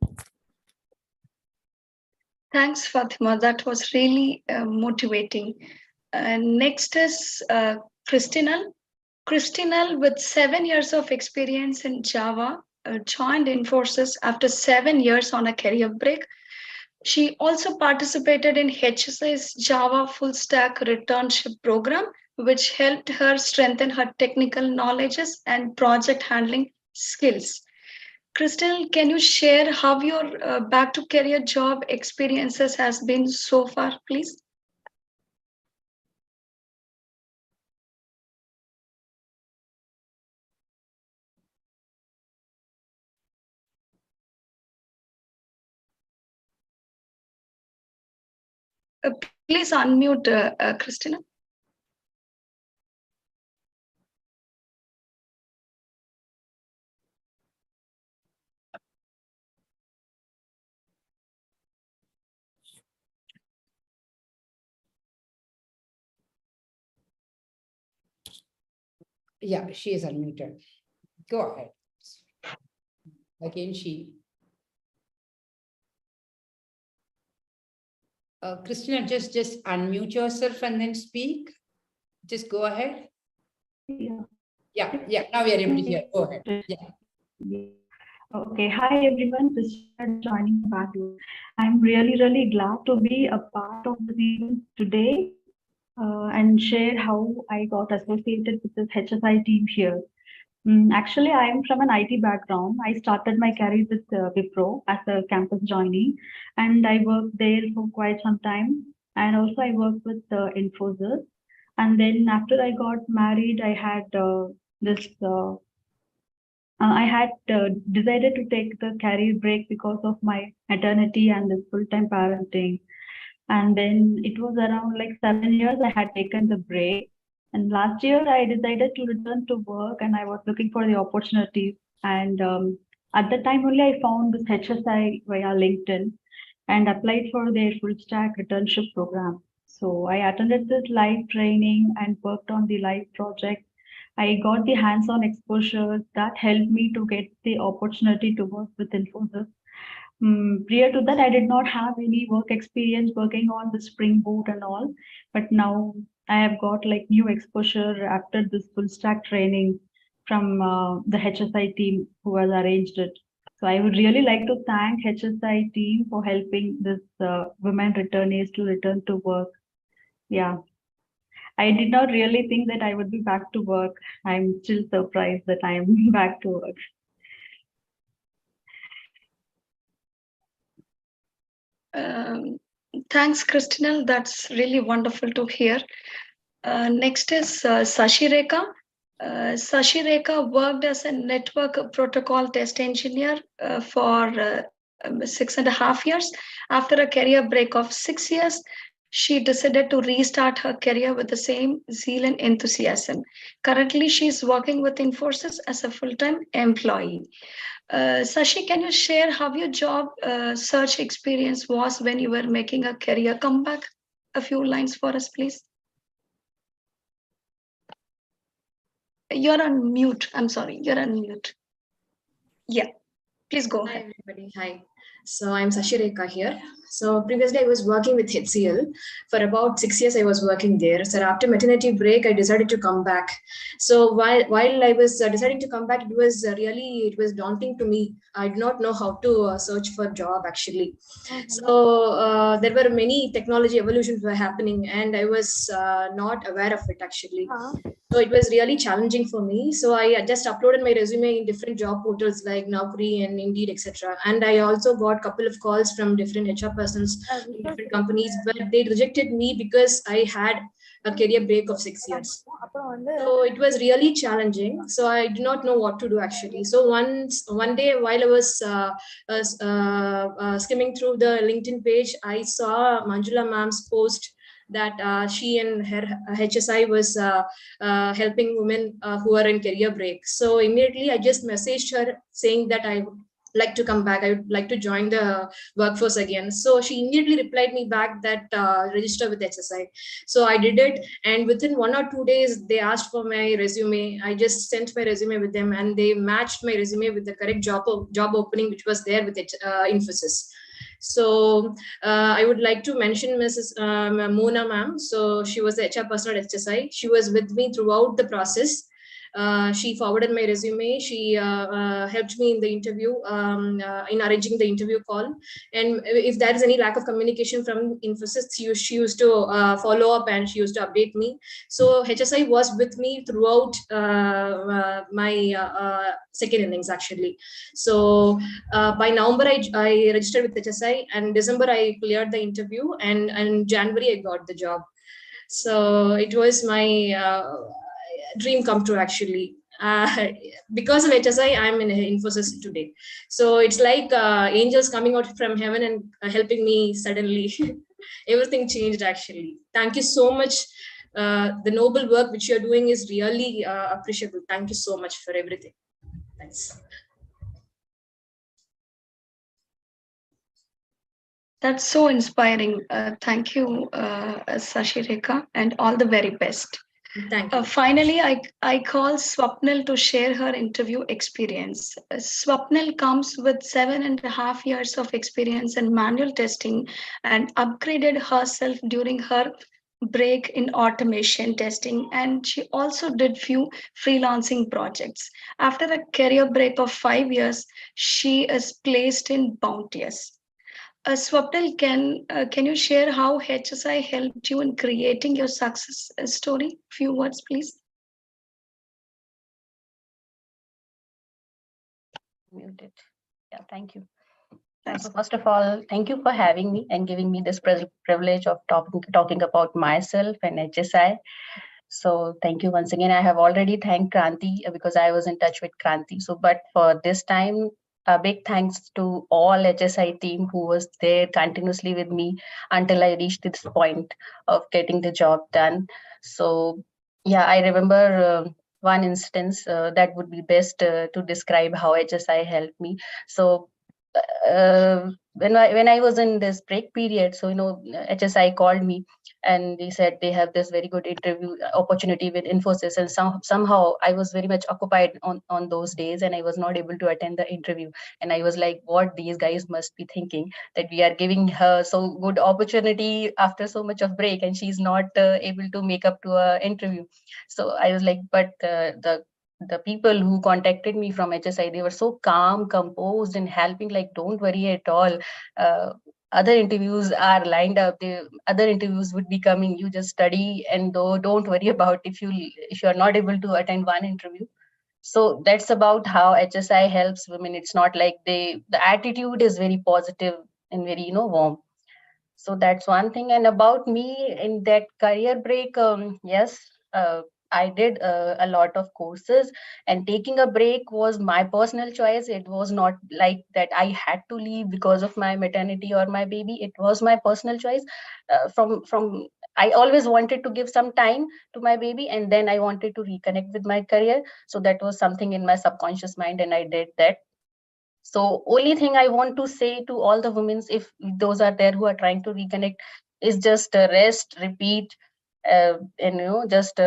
Thanks, Fatima. That was really motivating. Next is Christinal. Christinal, with 7 years of experience in Java, joined Infosys after 7 years on a career break. She also participated in HSI's Java Full Stack Returnship program, which helped her strengthen her technical knowledges and project handling skills. Crystal, can you share how your back to career job experiences has been so far, please? Please unmute, Christina. Yeah, she is unmuted. Go ahead. Again, she. Christina, just unmute yourself and then speak. Just go ahead. Yeah. Now we are able to hear. Go ahead. Yeah. Okay. Hi, everyone. Christina joining back. I'm really glad to be a part of the event today and share how I got associated with this HSI team here. Actually, I am from an IT background. I started my career with Wipro as a campus joinee, and I worked there for quite some time. And also I worked with Infosys. And then after I got married, I had decided to take the career break because of my maternity and the full-time parenting. And then it was around like 7 years I had taken the break. And last year I decided to return to work, and I was looking for the opportunities. And at the time only I found this HSI via LinkedIn. and applied for their full stack returnship program. So I attended this live training and worked on the live project. I got the hands-on exposure that helped me to get the opportunity to work with Infosys. Prior to that, I did not have any work experience working on the Spring Boot and all, but now I have got like new exposure after this full stack training from the HSI team who has arranged it. So I would really like to thank HSI team for helping this women returnees to return to work. Yeah, I did not really think that I would be back to work. I'm still surprised that I'm back to work. Thanks, Christina. That's really wonderful to hear. Next is Sashi Rekha. Sashi Rekha worked as a network protocol test engineer for 6.5 years. After a career break of 6 years, she decided to restart her career with the same zeal and enthusiasm. Currently, she is working with Infosys as a full-time employee. Sashi, can you share how your job search experience was when you were making a career comeback? A few lines for us, please. You're on mute. I'm sorry, you're on mute. Yeah, please go ahead. Hi, everybody. Hi. So I'm Sashi Rekha here. So previously I was working with HCL for about 6 years. I was working there. So after maternity break, I decided to come back. So while I was deciding to come back, it was daunting to me. I did not know how to search for a job actually. So there were many technology evolutions were happening, and I was not aware of it actually. So it was really challenging for me. So I just uploaded my resume in different job portals like Naukri and Indeed, etc. And I also got a couple of calls from different HR persons in different companies, but they rejected me because I had a career break of 6 years. So it was really challenging. So I did not know what to do actually. So one day while I was skimming through the LinkedIn page, I saw Manjula ma'am's post that she and her HSI was helping women who are in career break. So immediately I just messaged her saying that I would like to come back. I would like to join the workforce again. So she immediately replied me back that register with HSI. So I did it, and within 1 or 2 days they asked for my resume. I just sent my resume with them, and they matched my resume with the correct job opening which was there with Infosys. So I would like to mention Mrs. Mona ma'am. So she was the HR person at HSI. She was with me throughout the process. She forwarded my resume. She helped me in the interview, in arranging the interview call. And if there is any lack of communication from Infosys, she used to follow up, and she used to update me. So HSI was with me throughout my second innings actually. So by November, I registered with HSI, and December I cleared the interview, and in January I got the job. So it was my dream come true actually. Because of HSI, I'm in Infosys today. So it's like angels coming out from heaven and helping me suddenly. Everything changed actually. Thank you so much. The noble work which you're doing is really appreciable. Thank you so much for everything. Thanks. That's so inspiring. Thank you, Sashi Rekha, and all the very best. Thank you. Finally, I call Swapnil to share her interview experience. Swapnil comes with 7.5 years of experience in manual testing and upgraded herself during her break in automation testing, and she also did few freelancing projects. After a career break of 5 years, she is placed in Bounteous. Swapnil, can you share how HSI helped you in creating your success story? Few words, please. Muted. Yeah, thank you. So first of all, thank you for having me and giving me this privilege of talking about myself and HSI. So thank you once again. I have already thanked Kranti because I was in touch with Kranti. So, but for this time, a big thanks to all HSI team who was there continuously with me until I reached this point of getting the job done. So yeah, I remember one instance that would be best to describe how HSI helped me. So when I was in this break period, so HSI called me and they said they have this very good interview opportunity with Infosys, and somehow I was very much occupied on those days, and I was not able to attend the interview. And I was like, what these guys must be thinking, that we are giving her so good opportunity after so much of break, and she's not able to make up to a interview. So I was like, but the people who contacted me from HSI, they were so calm, composed, and helping, like, don't worry at all. Other interviews are lined up. Other interviews would be coming. You just study, and don't worry about if you are not able to attend one interview. So that's about how HSI helps women. It's not like the attitude is very positive and very warm. So that's one thing. And about me in that career break, yes, I did a lot of courses, and taking a break was my personal choice. It was not like that I had to leave because of my maternity or my baby. It was my personal choice. From I always wanted to give some time to my baby, and then I wanted to reconnect with my career. So that was something in my subconscious mind, and I did that. So only thing I want to say to all the women, if those are there who are trying to reconnect, is just rest, repeat, and just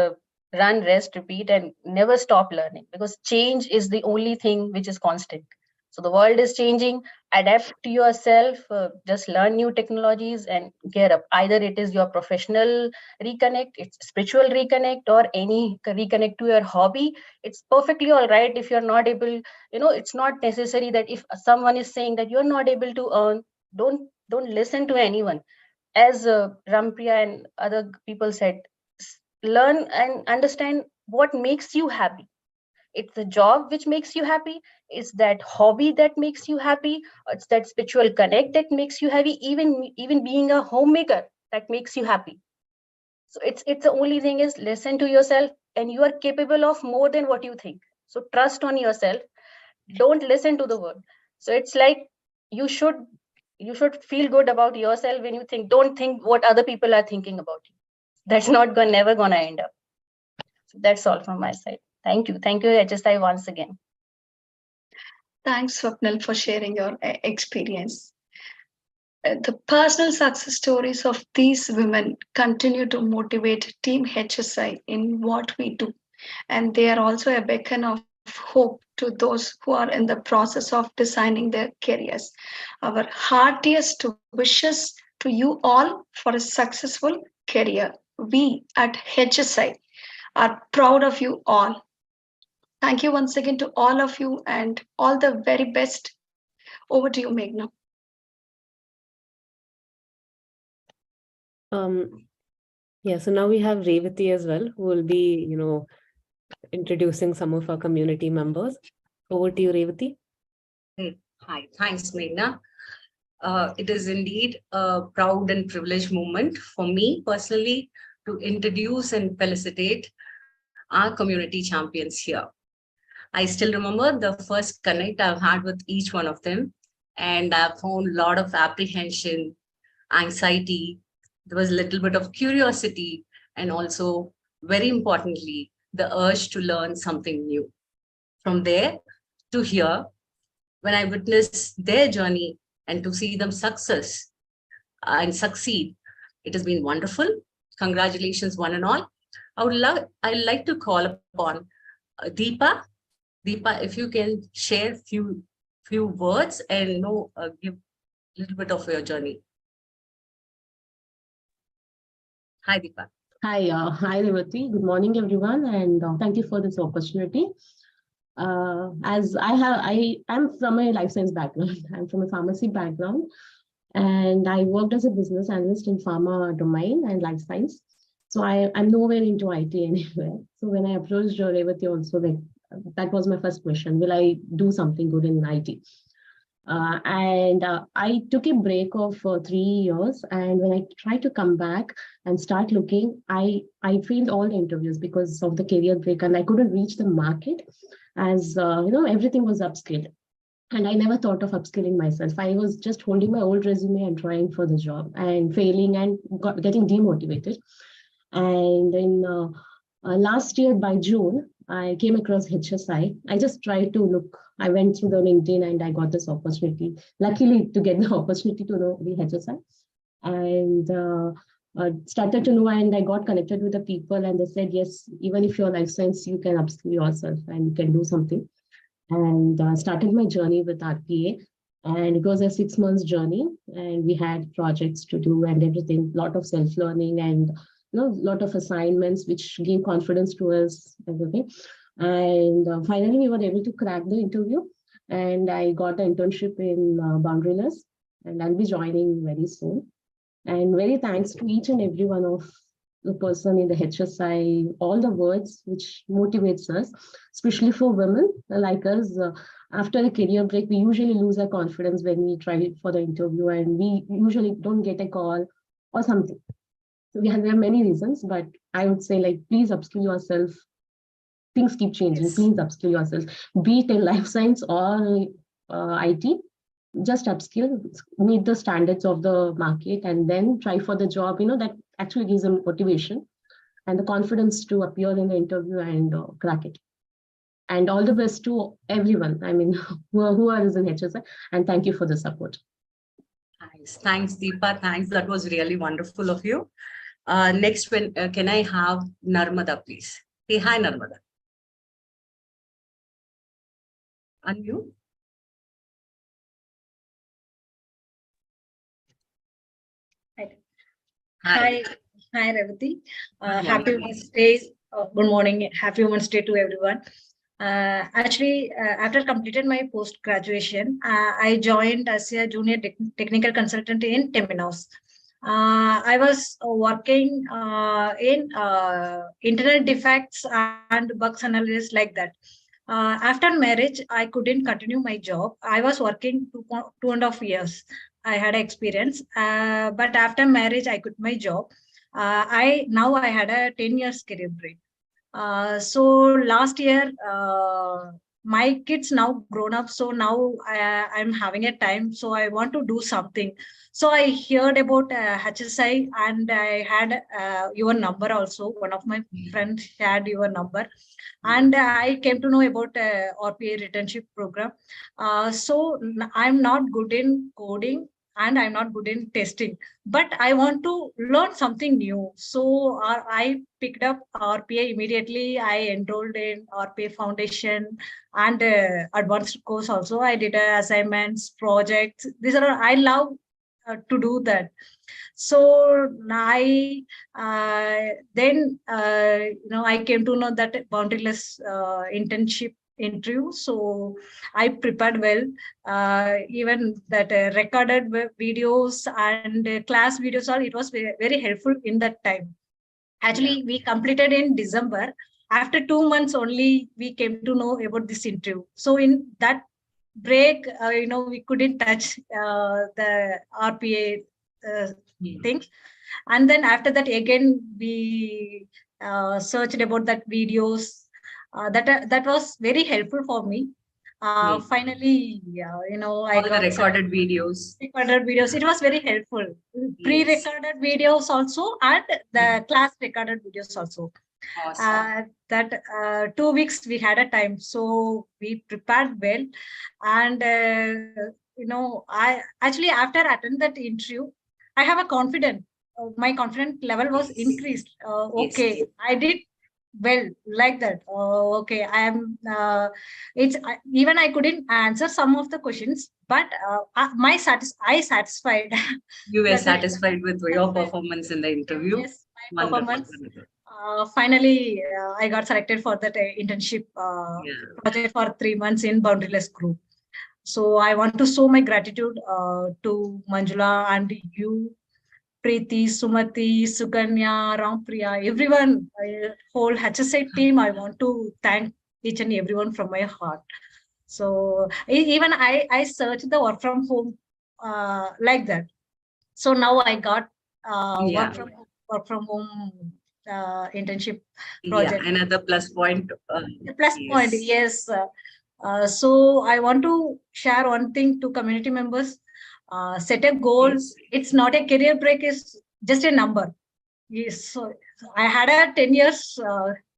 run, rest, repeat, and never stop learning, because change is the only thing which is constant. So the world is changing. Adapt to yourself, just learn new technologies and gear up. Either it is your professional reconnect, it's spiritual reconnect, or any reconnect to your hobby. It's perfectly all right if you're not able, it's not necessary that if someone is saying that you're not able to earn, don't listen to anyone. As Rampriya and other people said, learn and understand what makes you happy. It's the job which makes you happy. It's that hobby that makes you happy. It's that spiritual connect that makes you happy. Even being a homemaker, that makes you happy. So it's the only thing is listen to yourself, and you are capable of more than what you think. So trust on yourself. Don't listen to the world. So it's like you should feel good about yourself when you think. Don't think what other people are thinking about you. That's never gonna end up. So that's all from my side. Thank you, HSI, once again. Thanks, Swapnil, for sharing your experience. The personal success stories of these women continue to motivate Team HSI in what we do. And they are also a beacon of hope to those who are in the process of designing their careers. Our heartiest wishes to you all for a successful career. We at HSI are proud of you all. Thank you once again to all of you, and all the very best. Over to you, Meghna. Yeah, so now we have Revati as well, who will be, introducing some of our community members. Over to you, Revati. Hi, thanks, Meghna. It is indeed a proud and privileged moment for me personally to introduce and felicitate our community champions here. I still remember the first connect I've had with each one of them, and I've found a lot of apprehension, anxiety. There was a little bit of curiosity, and also, very importantly, the urge to learn something new. From there to here, when I witnessed their journey and to see them success and succeed, it has been wonderful. Congratulations, one and all. I'd like to call upon Deepa. Deepa, if you can share few words and give a little bit of your journey. Hi, Deepa. Hi, Revati. Good morning, everyone, and thank you for this opportunity. As I am from a life science background. I'm from a pharmacy background, and I worked as a business analyst in pharma domain and life science. So I'm nowhere into IT anywhere. So when I approached Revati also, that was my first question: will I do something good in IT? I took a break of 3 years, and when I tried to come back and start looking, I failed all the interviews because of the career break, and I couldn't reach the market as everything was upskilled, and I never thought of upskilling myself. I was just holding my old resume and trying for the job and failing and getting demotivated. And in last year by June, I came across HSI. I just tried to look I went through the LinkedIn and I got this opportunity, luckily to get the opportunity to know the HSI. And started to know, and I got connected with the people, and they said, yes, even if you're life science, you can upskill yourself and you can do something. And started my journey with RPA. And it was a 6 months journey, and we had projects to do and everything, lot of self-learning and lot of assignments, which gave confidence to us, everything. And finally, we were able to crack the interview, and I got an internship in Boundaryless, and I'll be joining very soon. And very thanks to each and every one of the person in the HSI, all the words which motivates us, especially for women like us. After a career break, we usually lose our confidence when we try for the interview, and we usually don't get a call or something. So there are many reasons, but I would say, like, please upskill yourself. Things keep changing. Yes. Please upskill yourself. Be it in life science or IT, just upskill, meet the standards of the market, and then try for the job. That actually gives them motivation and the confidence to appear in the interview and crack it. And all the best to everyone, who are in HSI, and thank you for the support. Nice. Thanks, Deepa. Thanks. That was really wonderful of you. Next, can I have Narmada, please? Hey, hi, Narmada. Unmute. Hi, Revati. Happy Wednesday. Good morning. Happy Wednesday to everyone. Actually, after completed my post-graduation, I joined as a junior technical consultant in Temenos. I was working in internet defects and bugs analysis like that. After marriage, I couldn't continue my job. I was working 2.5 years. I had experience, but after marriage, I quit my job. I had a 10 years career break. So last year, my kids now grown up. So now I'm having a time. So I want to do something. So I heard about HSI, and I had your number also. One of my friends had your number. And I came to know about RPA returnship program. So I'm not good in coding and I'm not good in testing, but I want to learn something new. So I picked up RPA immediately. I enrolled in RPA Foundation and advanced course also. I did assignments, projects. These are I love to do that. So I then I came to know that Boundaryless internship interview. So I prepared well, even that recorded videos and class videos. All it was very, very helpful in that time. Actually, we completed in December. After 2 months only, we came to know about this interview. So in that break, we couldn't touch the RPA things. And then after that, again, we searched about that videos. That was very helpful for me. Finally, I got the recorded videos. Recorded videos. It was very helpful. Yes. Pre-recorded videos also, and the class recorded videos also. Awesome. That 2 weeks we had a time, so we prepared well, and I actually after attending that interview, I have a confidence. My confidence level was increased. Okay, yes. I did well like that. Okay, I am. Even I couldn't answer some of the questions, but I satisfied. You were satisfied with your performance in the interview. Yes, my performance. Finally, I got selected for that internship project for 3 months in Boundaryless Group. So I want to show my gratitude to Manjula and you, Preeti, Sumati, Sukanya, Rampriya, everyone, whole HSI team. I want to thank each and everyone from my heart. So even I searched the work from home like that. So now I got work from home internship project. Yeah, another plus point. Point, yes. So I want to share one thing to community members. Set a goal. Yes. It's not a career break, it's just a number. Yes. So I had a 10 years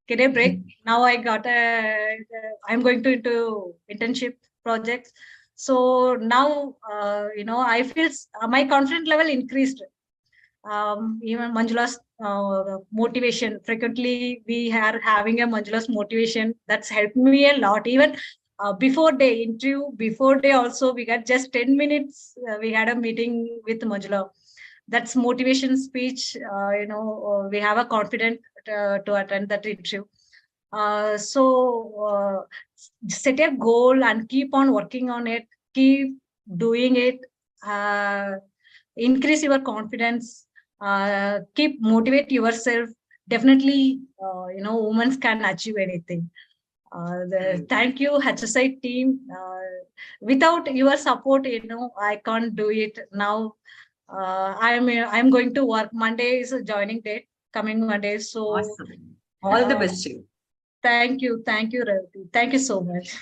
career break. Now I got I'm going to into internship. projects. So now, I feel my confidence level increased. Even Manjula's motivation, frequently we are having a Manjula's motivation that's helped me a lot. Even before day interview, before day also, we got just 10 minutes. We had a meeting with Manjula. That's motivation speech. We have a confidence to attend that interview. So set a goal and keep on working on it. Keep doing it. Increase your confidence. Keep motivate yourself. Definitely, women can achieve anything. Thank you, HSI team. Without your support, I can't do it now. I'm going to work. Monday is a joining date, coming Monday. So Awesome. All the best to you. Thank you, Revati. Thank you so much.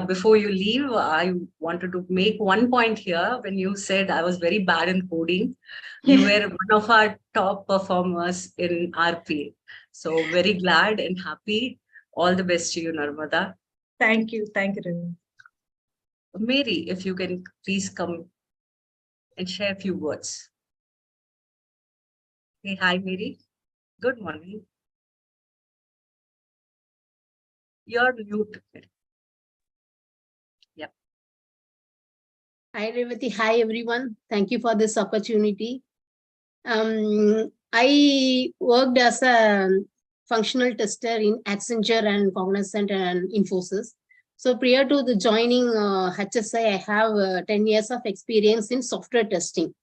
Before you leave, I wanted to make one point here. When you said I was very bad in coding, you were one of our top performers in RPA. So very glad and happy. All the best to you, Narmada. Thank you, Revati. Mary, if you can please come and share a few words. Hey, hi, Mary. Good morning. You're mute. Yep. Hi, Revati. Hi, everyone. Thank you for this opportunity. I worked as a functional tester in Accenture and Cognizant and Infosys. So prior to the joining HSI, I have 10 years of experience in software testing.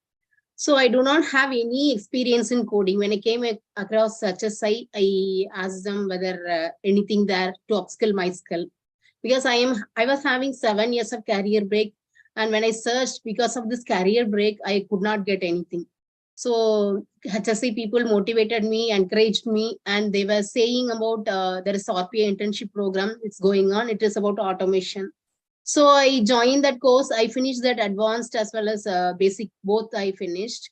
So I do not have any experience in coding. When I came across HSI, I asked them whether anything there to upskill my skill. Because I was having 7 years of career break. And when I searched because of this career break, I could not get anything. So HSI people motivated me, encouraged me, and they were saying about there is RPA internship program. It's going on. It is about automation. So I joined that course. I finished that advanced as well as basic, both I finished.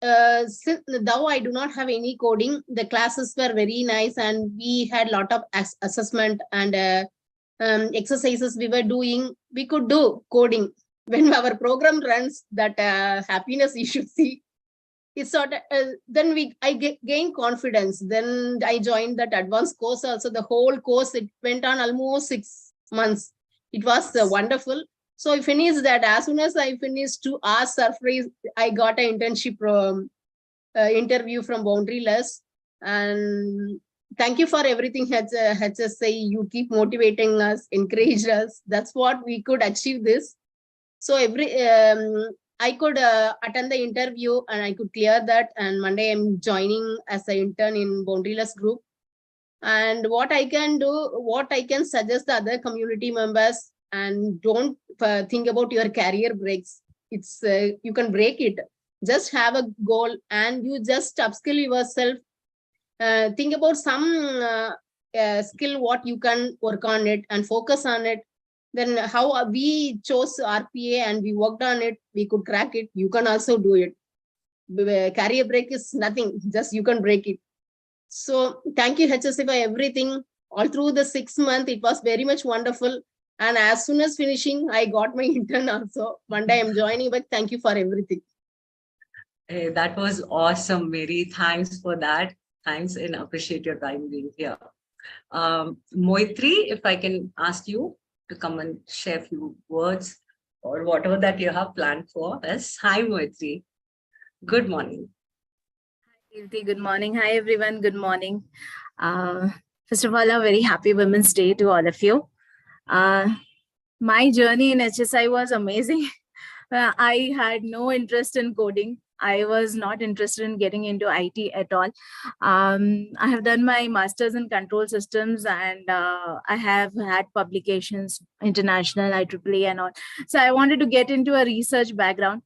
Since though I do not have any coding, the classes were very nice and we had a lot of assessment and exercises we were doing. We could do coding. When our program runs, that happiness you should see. It's sort of, then I gained confidence. Then I joined that advanced course also. The whole course, it went on almost 6 months. It was wonderful. So I finished that. As soon as I finished, to our surprise, I got an internship interview from Boundaryless. And thank you for everything, HSI. You keep motivating us, encourage us. That's what we could achieve this. So I could attend the interview and I could clear that. And Monday I'm joining as an intern in Boundaryless group. And what I can do, what I can suggest the other community members, and don't think about your career breaks. It's you can break it. Just have a goal and you just upskill yourself. Think about some skill, what you can work on it and focus on it. Then how we chose RPA and we worked on it, we could crack it. You can also do it. Career break is nothing, just you can break it. So thank you, HSI, for everything. All through the 6 months, it was very much wonderful. And as soon as finishing, I got my intern also. One day I'm joining, but thank you for everything. Hey, that was awesome, Mary. Thanks for that. Thanks and appreciate your time being here. Moitri, if I can ask you to come and share a few words or whatever that you have planned for us. Hi, Moitri. Good morning. Good morning. Hi, everyone. Good morning. First of all, a very happy Women's Day to all of you. My journey in HSI was amazing. I had no interest in coding. I was not interested in getting into IT at all. I have done my master's in control systems and I have had publications, international, IEEE and all. So I wanted to get into a research background.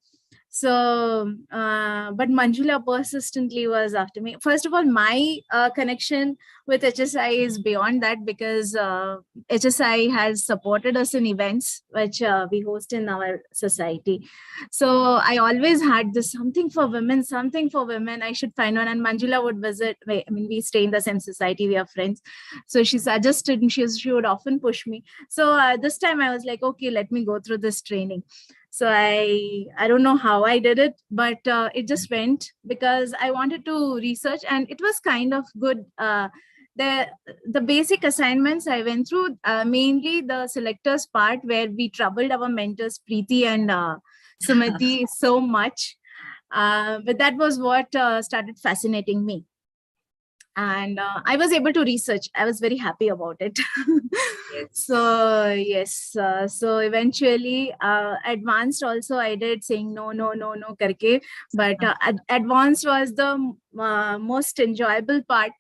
But Manjula persistently was after me. First of all, my connection with HSI is beyond that, because HSI has supported us in events which we host in our society. So I always had this something for women. I should find one. And Manjula would visit. I mean, we stay in the same society. We are friends. So she suggested, and she would often push me. So this time I was like, okay, let me go through this training. So I don't know how I did it, but it just went because I wanted to research, and it was kind of good. The basic assignments I went through, mainly the selectors part, where we troubled our mentors Preeti and Sumati so much. But that was what started fascinating me. And I was able to research. I was very happy about it. So yes, so eventually advanced also I did, saying no karke, but advanced was the most enjoyable part,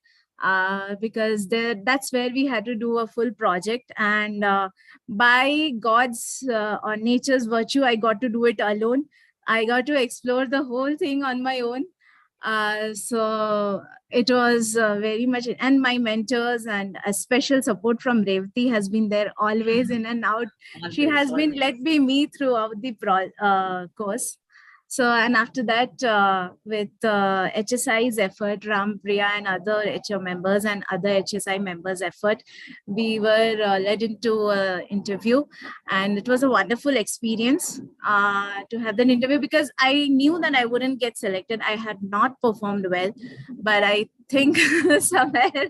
because that's where we had to do a full project, and by God's or nature's virtue, I got to do it alone. I got to explore the whole thing on my own. So it was very much, and my mentors and a special support from Revati has been there always, in and out. She has been let me throughout the course. So, and after that, with HSI's effort, Ram, Priya, and other HR members and other HSI members' effort, we were led into an interview, and it was a wonderful experience to have that interview, because I knew that I wouldn't get selected. I had not performed well, but I think somewhere,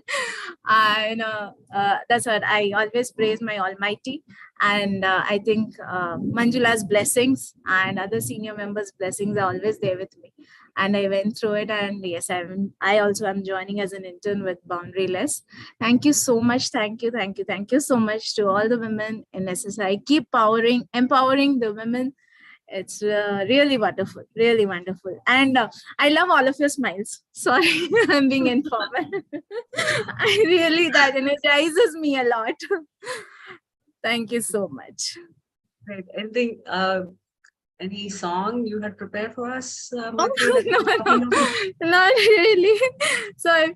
that's what I always praise my Almighty. And I think Manjula's blessings and other senior members' blessings are always there with me. And I went through it, and yes, I also am joining as an intern with Boundaryless. Thank you so much. Thank you so much to all the women in SSI. Keep empowering the women. It's really wonderful, really wonderful. And I love all of your smiles. Sorry, I'm being informal. That energizes me a lot. Thank you so much. Right. Any song you had prepared for us? No, not really. So if,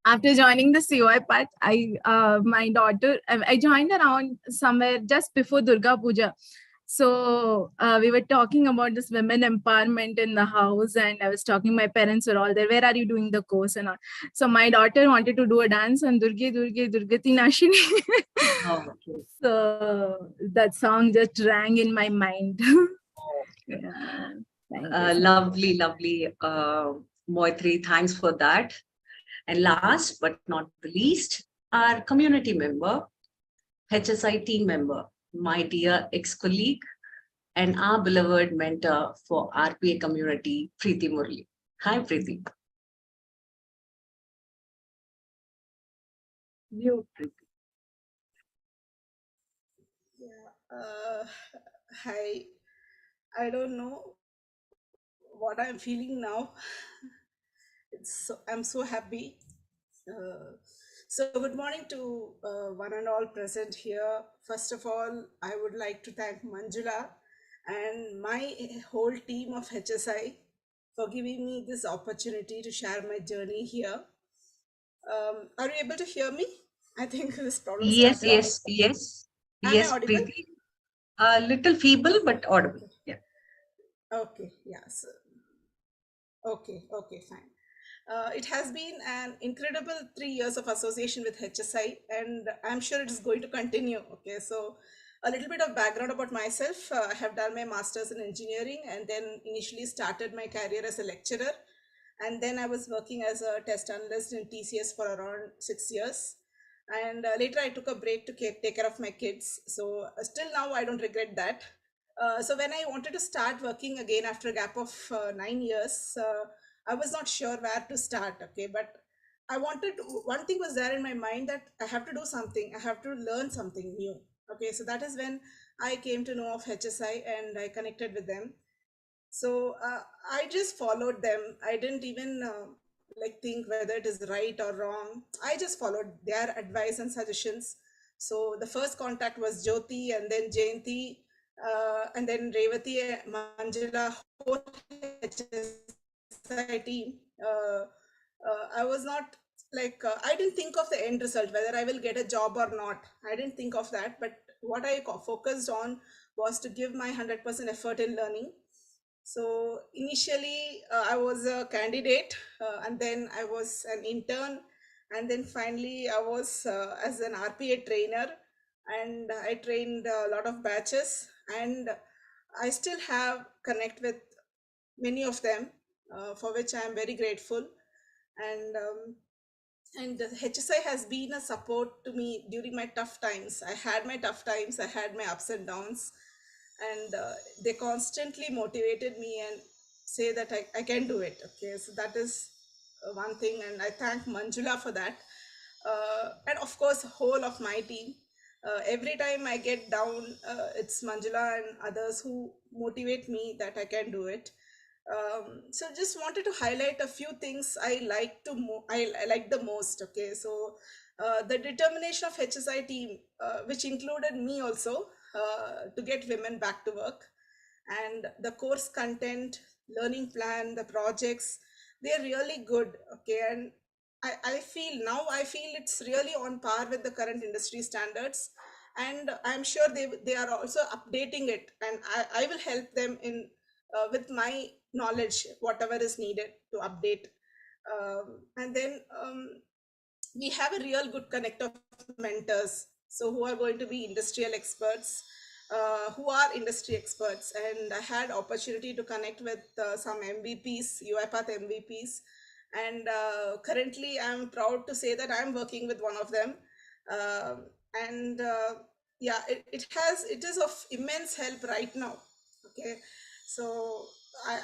after joining the COI part, my daughter, I joined around somewhere just before Durga Puja. So we were talking about this women empowerment in the house, and I was talking, my parents were all there, where are you doing the course and all. So my daughter wanted to do a dance on Durge Durgati Nashini. Oh, okay. So that song just rang in my mind. Yeah. Lovely, Moitri, thanks for that. And last but not the least, our community member, HSI team member, my dear ex-colleague and our beloved mentor for RPA community, Preeti Murli. Hi, Preeti. Mute, Preeti. Yeah, hi. I don't know what I'm feeling now. I'm so happy. So good morning to one and all present here. First of all, I would like to thank Manjula and my whole team of HSI for giving me this opportunity to share my journey here. Are you able to hear me? I think this problem Yes. Am I audible? Preeti. A little feeble, but audible. Yeah. Okay, yes. Okay, fine. It has been an incredible 3 years of association with HSI, and I'm sure it is going to continue. Okay, so a little bit of background about myself. I have done my master's in engineering, and then initially started my career as a lecturer. And then I was working as a test analyst in TCS for around 6 years. And later I took a break to take care of my kids. So still now I don't regret that. So when I wanted to start working again after a gap of 9 years, I was not sure where to start. Okay, but one thing was there in my mind, that I have to do something. I have to learn something new. Okay, so that is when I came to know of HSI and I connected with them. So I just followed them. I didn't even think whether it is right or wrong. I just followed their advice and suggestions. So the first contact was Jyoti and then Jayanti. And then Revati, Manjula, whole HSI team. I was not like, I didn't think of the end result, whether I will get a job or not. I didn't think of that. But what I focused on was to give my 100% effort in learning. So initially, I was a candidate, and then I was an intern, and then finally I was as an RPA trainer, and I trained a lot of batches, and I still have connect with many of them, for which I am very grateful. And the HSI has been a support to me during my tough times. I had my tough times, I had my ups and downs, and they constantly motivated me and say that I can do it. Okay, so that is one thing, and I thank Manjula for that. And of course, whole of my team. Every time I get down, it's Manjula and others who motivate me that I can do it. So just wanted to highlight a few things I like I like the most. Okay, so the determination of HSI team, which included me also, to get women back to work, and the course content, learning plan, the projects, they're really good. Okay, and I feel it's really on par with the current industry standards, and I'm sure they are also updating it, and I will help them in with my knowledge, whatever is needed to update. And then we have a real good connect of mentors, so who are going to be industrial experts, who are industry experts, and I had opportunity to connect with some MVPs, UiPath MVPs, and currently I'm proud to say that I'm working with one of them. And yeah, it is of immense help right now. Okay, so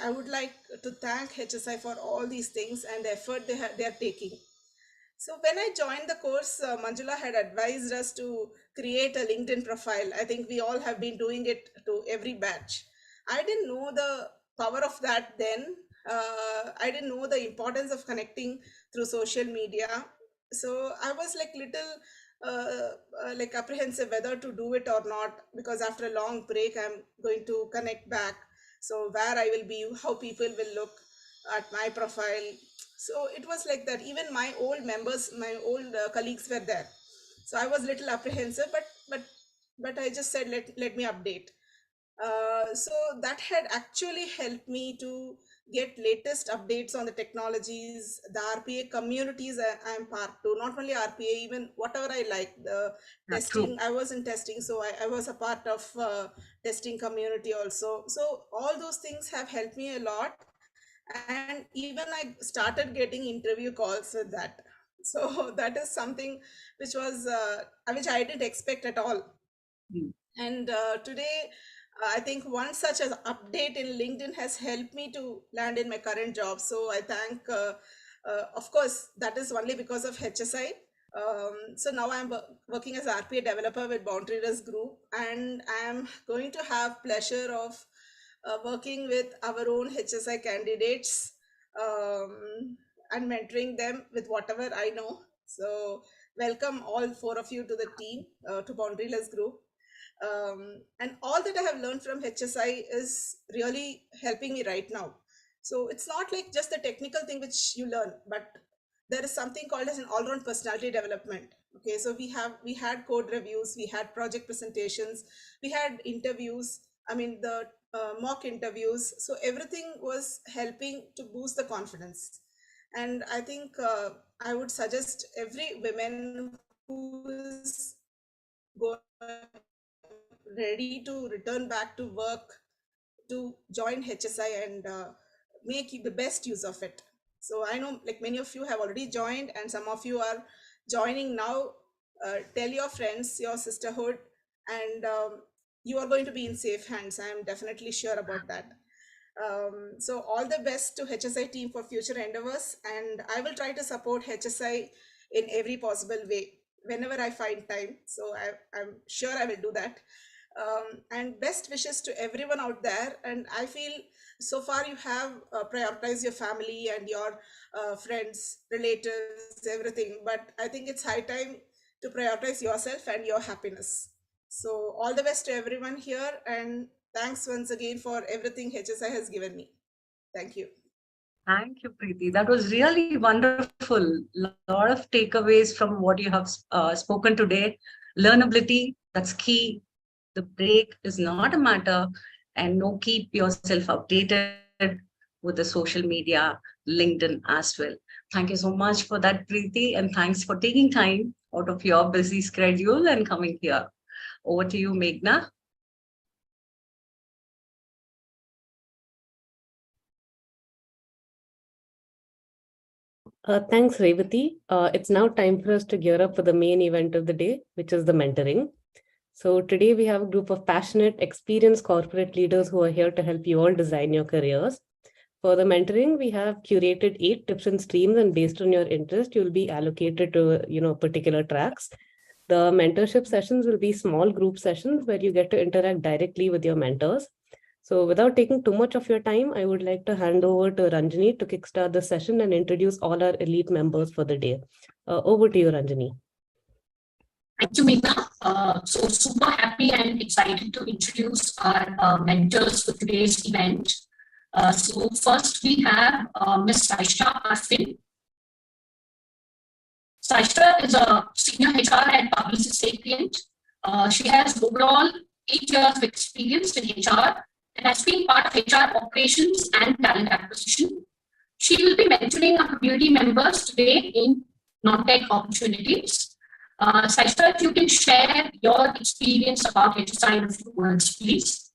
I would like to thank HSI for all these things and the effort they are taking. So when I joined the course, Manjula had advised us to create a LinkedIn profile. I think we all have been doing it to every batch. I didn't know the power of that then. I didn't know the importance of connecting through social media. So I was like like apprehensive whether to do it or not, because after a long break, I'm going to connect back. So where I will be, how people will look at my profile. So it was like that. Even my old members, my old colleagues were there. So I was little apprehensive, but I just said, let me update. So that had actually helped me to get latest updates on the technologies, the RPA communities I'm part to, not only RPA, even whatever I like, the testing. I was in testing, so I was a part of testing community also. So all those things have helped me a lot. And even I started getting interview calls with that. So that is something which was which I didn't expect at all. And today, I think one such as update in LinkedIn has helped me to land in my current job. So I thank, of course, that is only because of HSI. So now I'm working as RPA developer with Boundary Risk Group, and I'm going to have pleasure of working with our own HSI candidates, and mentoring them with whatever I know. So welcome all 4 of you to the team, to Boundary Risk Group. And all that I have learned from HSI is really helping me right now. So it's not like just the technical thing which you learn, but there is something called as an all-round personality development. Okay, so we had code reviews, we had project presentations, we had interviews, I mean the mock interviews. So everything was helping to boost the confidence. And I think I would suggest every woman who is ready to return back to work to join HSI and make the best use of it. So I know like many of you have already joined and some of you are joining now. Tell your friends, your sisterhood, and you are going to be in safe hands. I am definitely sure about that. So all the best to HSI team for future endeavors, and I will try to support HSI in every possible way whenever I find time. So I'm sure I will do that. And best wishes to everyone out there. And I feel so far you have prioritized your family and your friends, relatives, everything. But I think it's high time to prioritize yourself and your happiness. So all the best to everyone here, and thanks once again for everything HSI has given me. Thank you. Thank you, Preeti. That was really wonderful. Lot of takeaways from what you have spoken today. Learnability, that's key. The break is not a matter, and no, keep yourself updated with the social media, LinkedIn as well. Thank you so much for that, Preeti, and thanks for taking time out of your busy schedule and coming here. Over to you, Meghna. Thanks, Revati. It's now time for us to gear up for the main event of the day, which is the mentoring. So today we have a group of passionate, experienced corporate leaders who are here to help you all design your careers. For the mentoring, we have curated 8 different streams, and based on your interest, you'll be allocated to particular tracks. The mentorship sessions will be small group sessions where you get to interact directly with your mentors. So without taking too much of your time, I would like to hand over to Ranjani to kickstart the session and introduce all our elite members for the day. Over to you, Ranjani. Thank you, Meghna. So super happy and excited to introduce our mentors for today's event. So first we have Ms. Saishta Arfin. Saishta is a senior HR at Publicis Sapient. She has overall 8 years of experience in HR and has been part of HR operations and talent acquisition. She will be mentoring our community members today in non-tech opportunities. Saishta, if you can share your experience about HSI in a few words, please.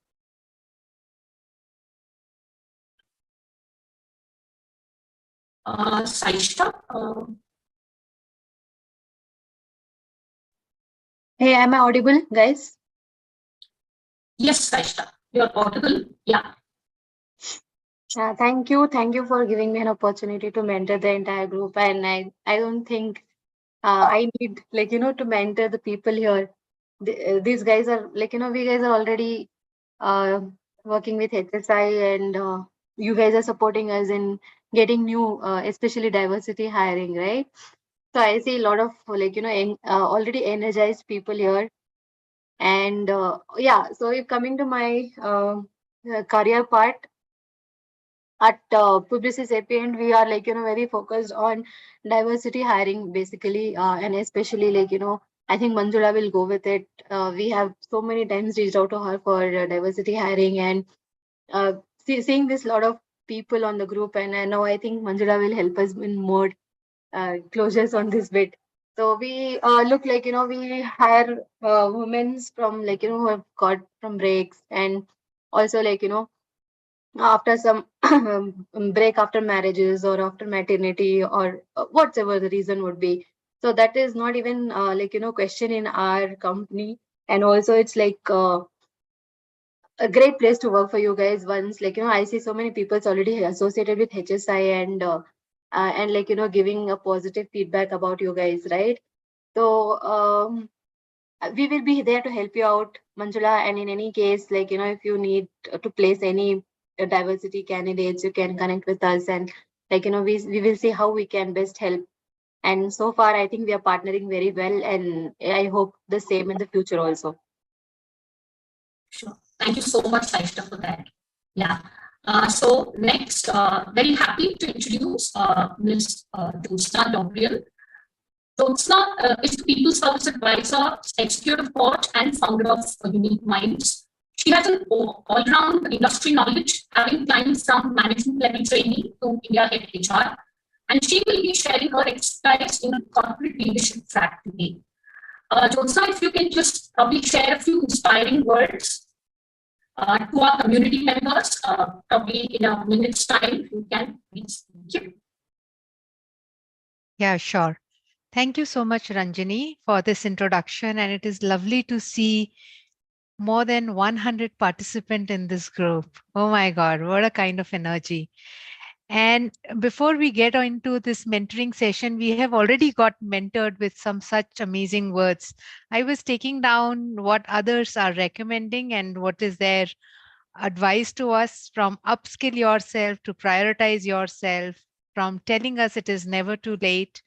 Saishta. Hey, am I audible, guys? Yes, Saishta, you're audible. Yeah. Thank you. Thank you for giving me an opportunity to mentor the entire group. And I don't think I need to mentor the people here. These guys are we guys are already working with HSI, and you guys are supporting us in getting new, especially diversity hiring, right? So I see a lot of already energized people here. And yeah, so if coming to my career part, at Publicis Sapient, we are very focused on diversity hiring basically, and especially I think Manjula will go with it. We have so many times reached out to her for diversity hiring, and seeing this lot of people on the group, and I know I think Manjula will help us in more closures on this bit. So we look we hire women from who have got from breaks, and also after some break after marriages or after maternity or whatever the reason would be. So that is not even question in our company, and also it's a great place to work for you guys. Once I see so many people already associated with HSI, and giving a positive feedback about you guys, right? So we will be there to help you out, Manjula, and in any case if you need to place any diversity candidates, you can connect with us, and we will see how we can best help. And so far I think we are partnering very well, and I hope the same in the future also. Sure. Thank you so much, Saishta, for that. Yeah. So next, very happy to introduce Ms. Jyotsna Dobril. Jyotsna is the People Service Advisor, Executive Coach, and founder of Unique Minds. She has an all-round industry knowledge, having climbed from management level training to India Head HR, and she will be sharing her expertise in a corporate leadership track today. Jyotsna, if you can just probably share a few inspiring words to our community members, probably in a minute's time, if you can, please. Thank you. Yeah, sure. Thank you so much, Ranjani, for this introduction. And it is lovely to see more than 100 participants in this group. Oh my God, what a kind of energy. And before we get into this mentoring session, we have already got mentored with some such amazing words. I was taking down what others are recommending and what is their advice to us, from upskill yourself to prioritize yourself, from telling us it is never too late,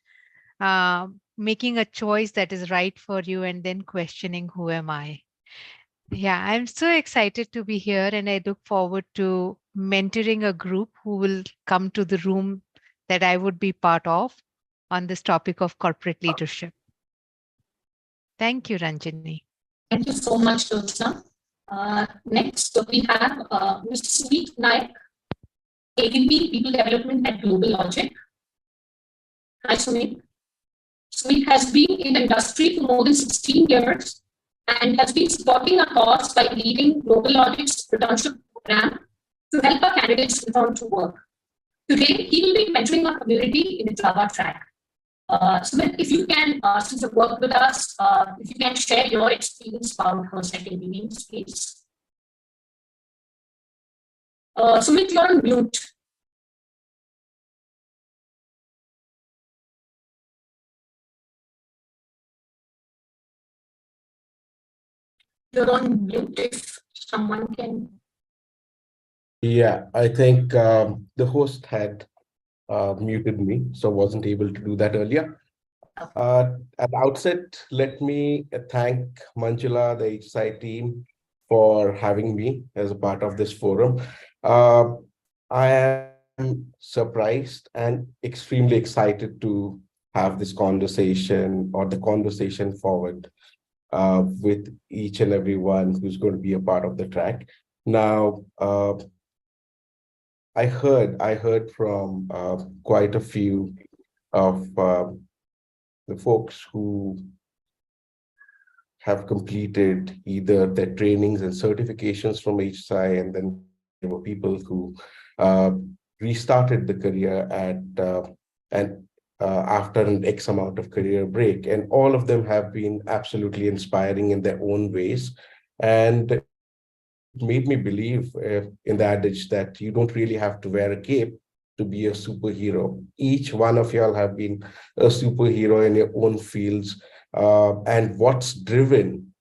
making a choice that is right for you, and then questioning, who am I? Yeah, I'm so excited to be here and I look forward to mentoring a group who will come to the room that I would be part of on this topic of corporate leadership. Thank you, Ranjani. Thank you so much, Jyotsna. Next, we have Mr. Sumit Naik, AVP People Development at Global Logic. Hi, Sumit. Sumit has been in the industry for more than 16 years and has been supporting our cause by leading Global Logic's returnship program to help our candidates return to work. Today, he will be mentoring our community in the Java track. Sumit, if you can, since you've worked with us, if you can share your experience about her second meetings, please. Sumit, you're on mute. You're on mute if someone can. Yeah, I think the host had muted me, so wasn't able to do that earlier. At the outset, let me thank Manjula, the HSI team, for having me as a part of this forum. I am surprised and extremely excited to have this conversation or the conversation forward with each and every one who's going to be a part of the track. Now, I heard from quite a few of the folks who have completed either their trainings and certifications from HSI, and then there were people who restarted the career after an X amount of career break, and all of them have been absolutely inspiring in their own ways, and it made me believe in the adage that you don't really have to wear a cape to be a superhero. Each one of y'all have been a superhero in your own fields, and what's driven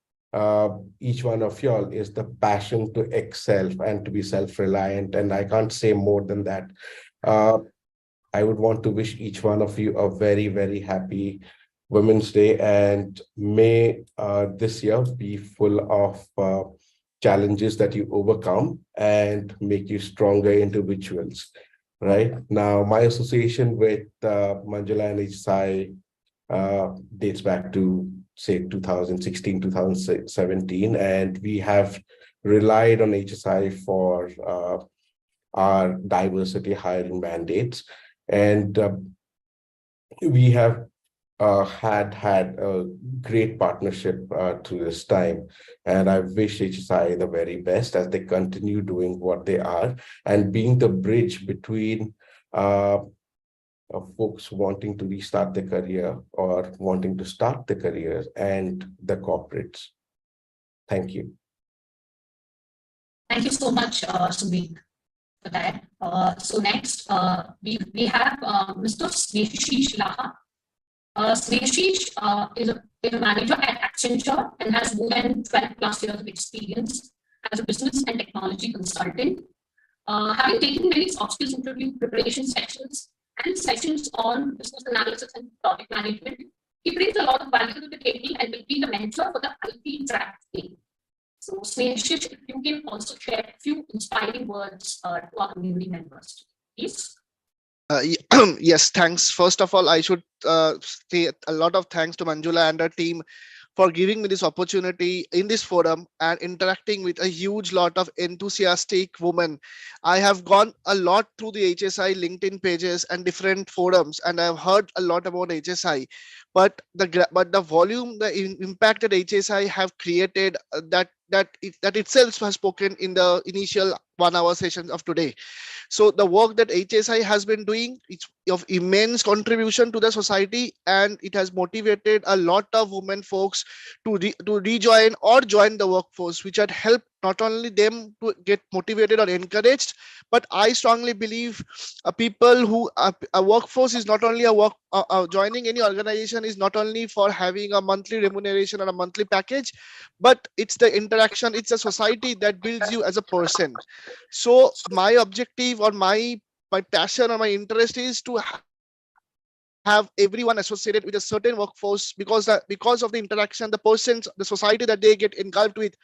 each one of y'all is the passion to excel and to be self-reliant, and I can't say more than that. I would want to wish each one of you a very, very happy Women's Day, and may this year be full of challenges that you overcome and make you stronger individuals. Right now, my association with Manjula and HSI dates back to, say, 2016, 2017, and we have relied on HSI for our diversity hiring mandates. And we have had a great partnership to this time. And I wish HSI the very best as they continue doing what they are and being the bridge between folks wanting to restart their career or wanting to start their career and the corporates. Thank you. Thank you so much, Sumit, for that. So next, we have Mr. Snehashish Laha. Snehashish is a manager at Accenture and has more than 12 plus years of experience as a business and technology consultant. Having taken many soft skills interview preparation sessions and sessions on business analysis and project management, he brings a lot of value to the table and will be the mentor for the IT track team. So Snehashish, if you can also share a few inspiring words to our community members, please. Yes, thanks. First of all, I should say a lot of thanks to Manjula and her team for giving me this opportunity in this forum and interacting with a huge lot of enthusiastic women. I have gone a lot through the HSI LinkedIn pages and different forums, and I've heard a lot about HSI. But the volume, the impact that HSI have created, that itself has spoken in the initial 1 hour sessions of today. So the work that HSI has been doing, it's of immense contribution to the society, and it has motivated a lot of women folks to rejoin or join the workforce, which had helped not only them to get motivated or encouraged, but I strongly believe people who a workforce is not only joining any organization is not only for having a monthly remuneration or a monthly package, but it's the interaction, it's a society that builds you as a person. So my objective or my passion or my interest is to have everyone associated with a certain workforce because of the interaction, the persons, the society that they get engulfed with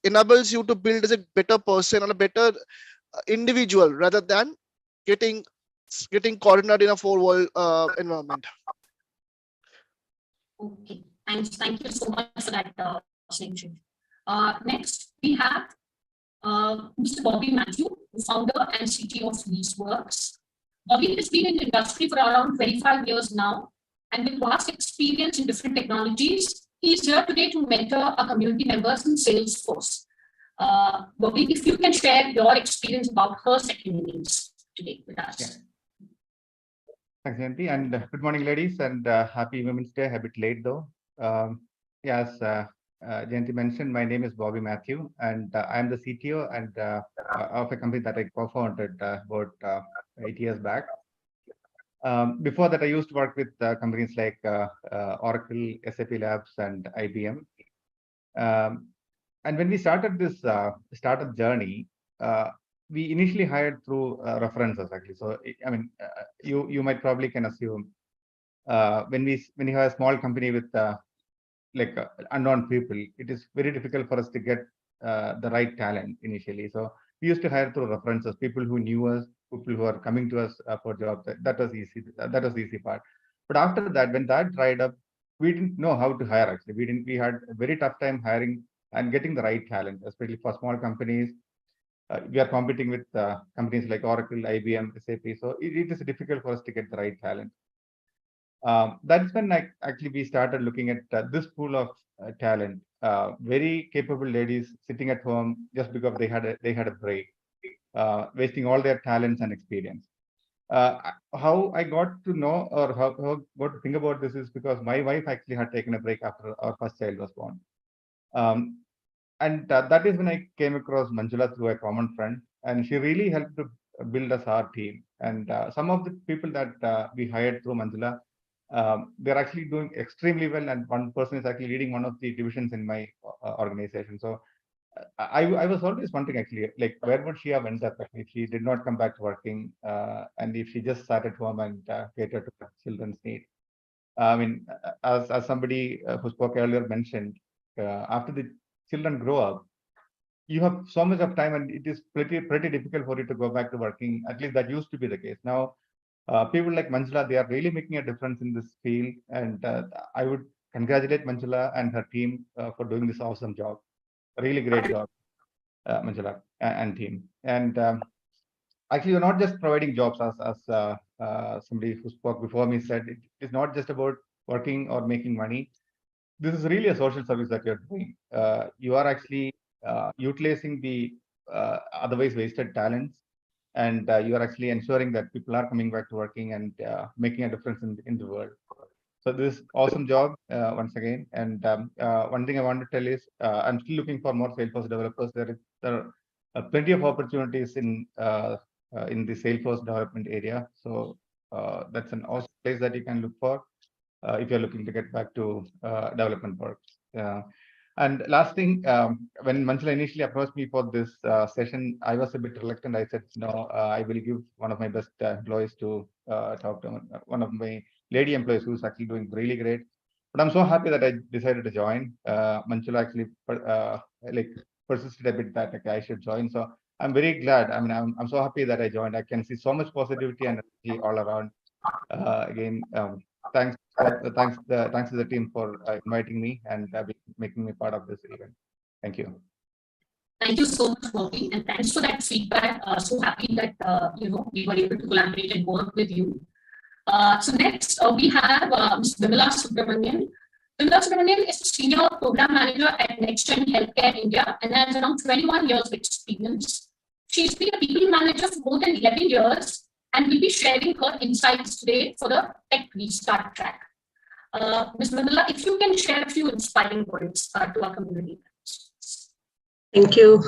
enables you to build as a better person and a better individual rather than getting cornered in a four-wall environment. Okay, thanks. Thank you so much for that, Sanjay. Next, we have Mr. Bobby Matthew, founder and CTO of LeaseWorks. Bobby has been in the industry for around 25 years now, and with vast experience in different technologies, he is here today to mentor our community members in Salesforce. Bobby, if you can share your experience about her second innings today with us. Yeah. Thanks, Jayanti, and good morning, ladies, and happy Women's Day. A bit late though. Yes, Jayanti mentioned, my name is Bobby Matthew, and I am the CTO and of a company that I co-founded about 8 years back. Before that, I used to work with companies like Oracle, SAP Labs, and IBM. And when we started this startup journey, we initially hired through references, actually. So, I mean, you might probably can assume when you have a small company with unknown people, it is very difficult for us to get the right talent initially. So we used to hire through references, people who knew us, people who are coming to us for jobs. That was easy. That was the easy part. But after that, when that dried up, we didn't know how to hire. Actually, we had a very tough time hiring and getting the right talent, especially for small companies. We are competing with companies like Oracle, IBM, SAP. So it is difficult for us to get the right talent. That's when we started looking at this pool of talent, very capable ladies sitting at home just because they had a break, wasting all their talents and experience. How I got to know or how got to think about this is because my wife actually had taken a break after our first child was born. And that is when I came across Manjula through a common friend, and she really helped to build us our team. And some of the people that we hired through Manjula, they're actually doing extremely well, and one person is actually leading one of the divisions in my organization. So I was always wondering, actually, like, where would she have ended up if she did not come back to working, and if she just sat at home and catered to children's needs. I mean, as somebody who spoke earlier mentioned, after the children grow up, you have so much of time, and it is pretty difficult for you to go back to working. At least that used to be the case. Now, people like Manjula, they are really making a difference in this field, and I would congratulate Manjula and her team for doing this awesome job. Really great job, Manjula and team. And actually, you're not just providing jobs, as somebody who spoke before me said. It is not just about working or making money. This is really a social service that you're doing. You are actually utilizing the otherwise wasted talents, and you are actually ensuring that people are coming back to working and making a difference in the world. So this awesome job once again. And one thing I want to tell is I'm still looking for more Salesforce developers. There are plenty of opportunities in the Salesforce development area. So that's an awesome place that you can look for if you're looking to get back to development work. And last thing, when Manjula initially approached me for this session, I was a bit reluctant. I said, no, I will give one of my best employees to talk to, one of my lady employees who's actually doing really great. But I'm so happy that I decided to join. Manjula actually persisted a bit that I should join. So I'm very glad. I mean, I'm so happy that I joined. I can see so much positivity and energy all around. Again, thanks to the team for inviting me and making me part of this event. Thank you. Thank you so much, Bobby, and thanks for that feedback. So happy that we were able to collaborate and work with you. So next we have Ms. Vimala Subramanian. Vimala Subramanian is a senior program manager at NextGen Healthcare India and has around 21 years of experience. She's been a people manager for more than 11 years and will be sharing her insights today for the Tech Restart track. Ms. Vimala, if you can share a few inspiring words to our community. Thank you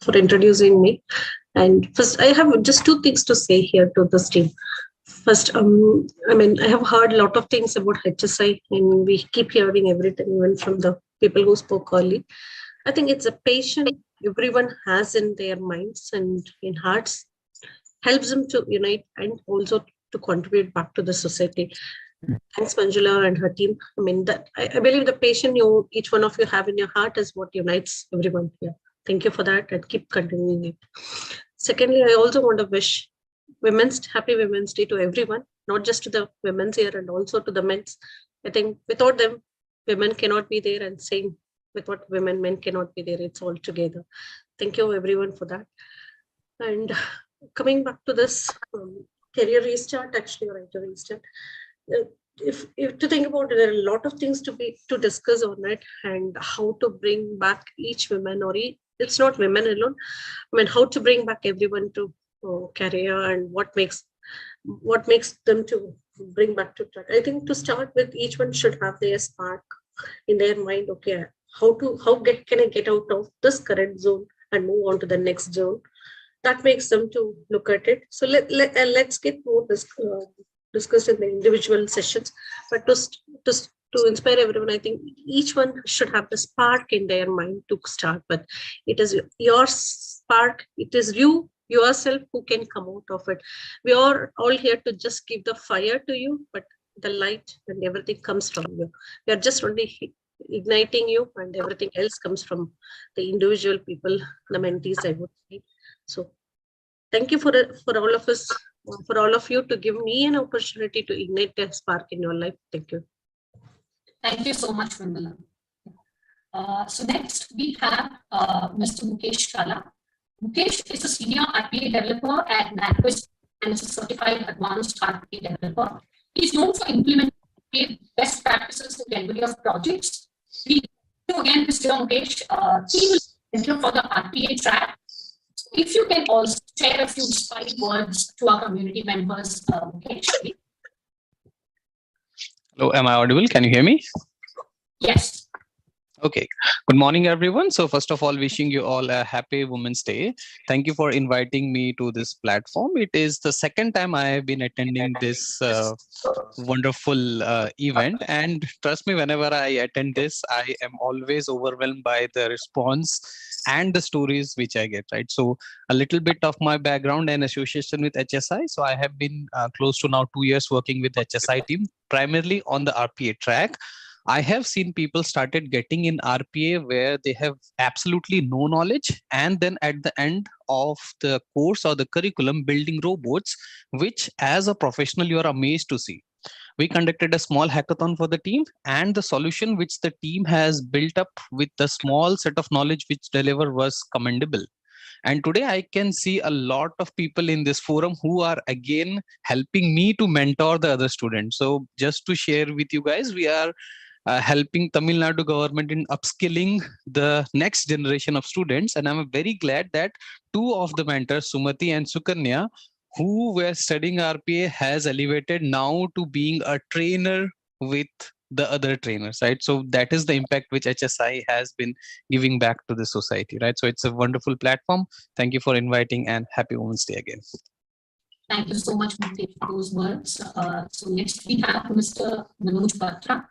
for introducing me. And first, I have just two things to say here to this team. First, I mean, I have heard a lot of things about HSI, and we keep hearing everything, even from the people who spoke early. I think it's a passion everyone has in their minds and in hearts, helps them to unite and also to contribute back to the society. Thanks, Manjula and her team. I mean, that I believe the passion each one of you have in your heart is what unites everyone here. Thank you for that, and keep continuing it. Secondly, I also want to wish happy Women's Day to everyone, not just to the women's here and also to the men's. I think without them, women cannot be there, and same with what men cannot be there. It's all together. Thank you everyone for that. And coming back to this career restart, actually, or restart. If to think about it, there are a lot of things to discuss on it, and how to bring back each woman, or it's not women alone. I mean, how to bring back everyone to career, and what makes them to bring back to track. I think to start with, each one should have their spark in their mind. Okay, can I get out of this current zone and move on to the next zone? That makes them to look at it. So let's get more discussed in the individual sessions, but to inspire everyone, I think each one should have the spark in their mind to start. But it is your spark. It is you yourself who can come out of it. We are all here to just give the fire to you, but the light and everything comes from you. We are just only igniting you, and everything else comes from the individual people, the mentees, I would say. So thank you for all of us, for all of you, to give me an opportunity to ignite a spark in your life. Thank you. Thank you so much, Vandana. So next we have Mr. Mukesh Kala. Mukesh is a senior RPA developer at NatWest and is a certified advanced RPA developer. He is known for implementing best practices in delivery of projects. We do again, Mr. Mukesh, he will enter for the RPA track. If you can also share a few inspiring words to our community members, Mukesh. Hello, am I audible? Can you hear me? Yes. Okay. Good morning, everyone. So first of all, wishing you all a happy Women's Day. Thank you for inviting me to this platform. It is the second time I have been attending this wonderful event. And trust me, whenever I attend this, I am always overwhelmed by the response and the stories which I get, right? So a little bit of my background and association with HSI. So I have been close to now 2 years working with HSI team, primarily on the RPA track. I have seen people started getting in RPA where they have absolutely no knowledge, and then at the end of the course or the curriculum, building robots, which as a professional you are amazed to see. We conducted a small hackathon for the team, and the solution which the team has built up with the small set of knowledge which deliver was commendable. And today I can see a lot of people in this forum who are again helping me to mentor the other students. So just to share with you guys, we are helping Tamil Nadu government in upskilling the next generation of students. And I'm very glad that two of the mentors, Sumati and Sukanya, who were studying RPA, has elevated now to being a trainer with the other trainers, right? So that is the impact which HSI has been giving back to the society, right? So it's a wonderful platform. Thank you for inviting, and happy Women's Day again. Thank you so much for those words. So next we have Mr. Manoj Batra.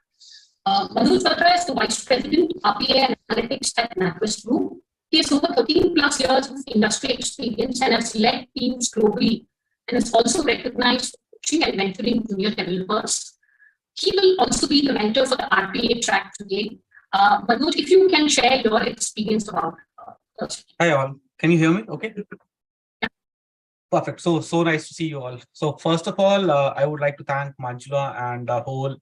Manoj Batra is the Vice President, RPA and Analytics at NatWest Group. He has over 13 plus years of industry experience and has led teams globally, and is also recognized for coaching and mentoring junior developers. He will also be the mentor for the RPA track today. Manoj, if you can share your experience about it. Hi all, can you hear me? Okay. Yeah. Perfect. So nice to see you all. So first of all, I would like to thank Manjula and the whole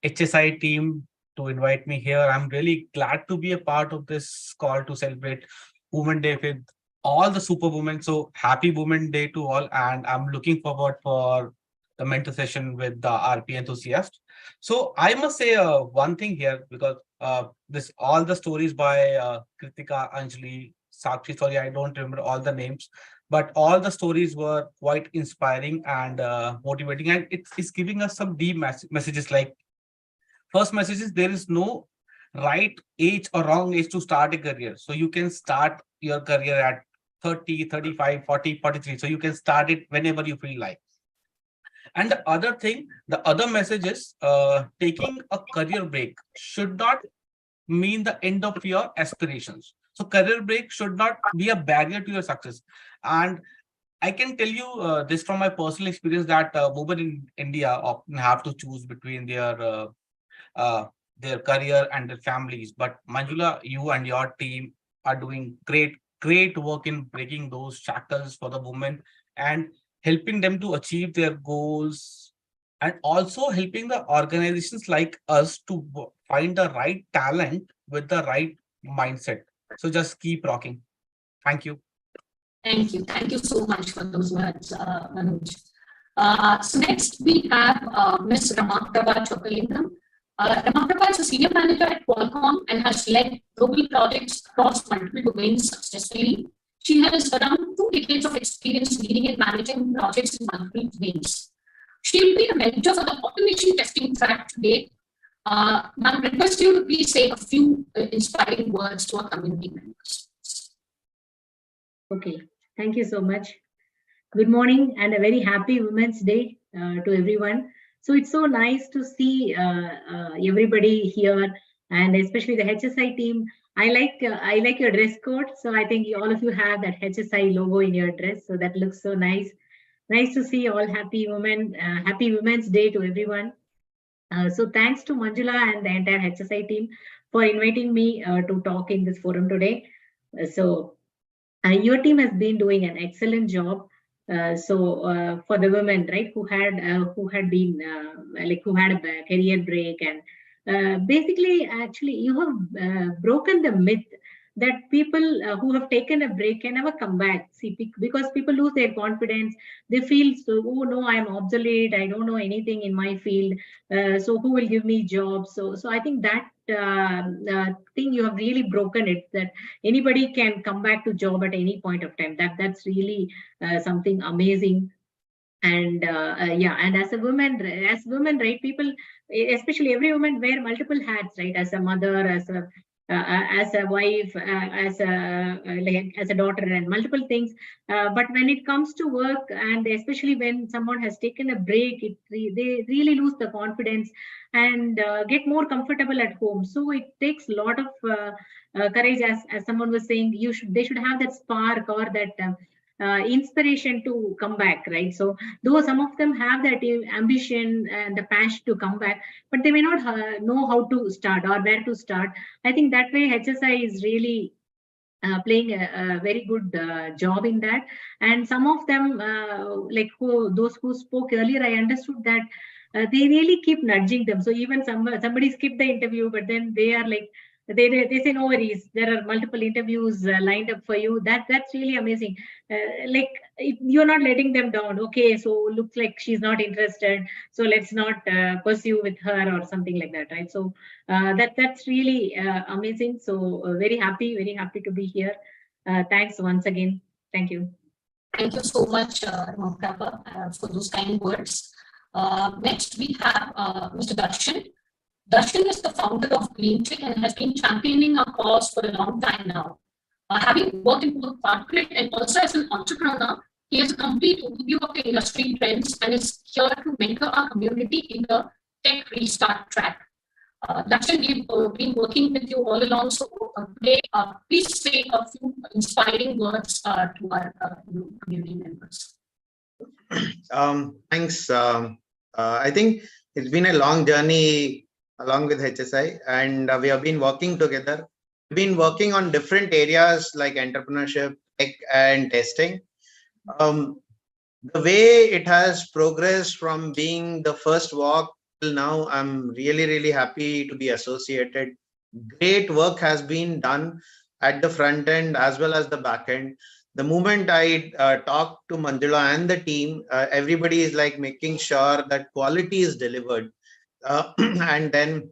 HSI team to invite me here. I'm really glad to be a part of this call to celebrate Women's Day with all the superwomen. So happy Women's Day to all, and I'm looking forward for the mentor session with the RPA enthusiast. So I must say one thing here, because all the stories by Kritika, Anjali, Sakshi, sorry, I don't remember all the names, but all the stories were quite inspiring and motivating, and it's giving us some deep messages. Like, first message is there is no right age or wrong age to start a career. So you can start your career at 30, 35, 40, 43. So you can start it whenever you feel like. And the other thing, the other message is taking a career break should not mean the end of your aspirations. So career break should not be a barrier to your success. And I can tell you this from my personal experience that women in India often have to choose between their career and their families. But Manjula, you and your team are doing great work in breaking those shackles for the women and helping them to achieve their goals, and also helping the organizations like us to find the right talent with the right mindset. So just keep rocking. Thank you. Thank you. Thank you so much for those words, Manoj. So next we have Ms. Ramaprabha Chokalingam. Ramaprabha is a senior manager at Qualcomm and has led global projects across multiple domains successfully. She has around 2 decades of experience leading and managing projects in multiple domains. She will be the mentor for the automation testing track today. I request you to please say a few inspiring words to our community members. Okay, thank you so much. Good morning and a very happy Women's Day to everyone. So it's so nice to see everybody here, and especially the HSI team. I like your dress code. So I think all of you have that HSI logo in your dress. So that looks so nice. Nice to see all happy women. Happy Women's Day to everyone. So thanks to Manjula and the entire HSI team for inviting me to talk in this forum today. Your team has been doing an excellent job. For the women, right, who had been who had a career break, and basically, actually, you have broken the myth that people who have taken a break can never come back. See, because people lose their confidence, they feel so, oh no, I'm obsolete, I don't know anything in my field, so who will give me jobs? So I think that thing you have really broken it, that anybody can come back to job at any point of time. That's really something amazing. And and as women, right, people, especially every woman, wear multiple hats, right? As a mother, as a wife, as a daughter, and multiple things. But when it comes to work, and especially when someone has taken a break, they really lose the confidence and get more comfortable at home. So it takes a lot of courage, as someone was saying. They should have that spark or that inspiration to come back, right? So though some of them have that ambition and the passion to come back, but they may not know how to start or where to start. I think that way HSI is really playing a very good job in that. And some of them, those who spoke earlier, I understood that they really keep nudging them. So even somebody skipped the interview, but then they are like, they say no worries, there are multiple interviews lined up for you. That's really amazing. You're not letting them down. Okay, so looks like she's not interested, so let's not pursue with her or something like that, right? So that's really amazing. So very happy to be here. Thanks once again. Thank you. Thank you so much, Ramaprabha, for those kind words. Next we have Mr. Darshan. Darshan is the founder of GreenTrick and has been championing our cause for a long time now. Having worked in both corporate and also as an entrepreneur, he has a complete overview of the industry trends and is here to mentor our community in the tech restart track. Darshan, we've been working with you all along. So today, please say a few inspiring words to our community members. Thanks. I think it's been a long journey along with HSI, and we have been working together. We've been working on different areas like entrepreneurship, tech, and testing. The way it has progressed from being the first walk till now, I'm really happy to be associated. Great work has been done at the front end as well as the back end. The moment I talk to Manjula and the team, everybody is like making sure that quality is delivered. And then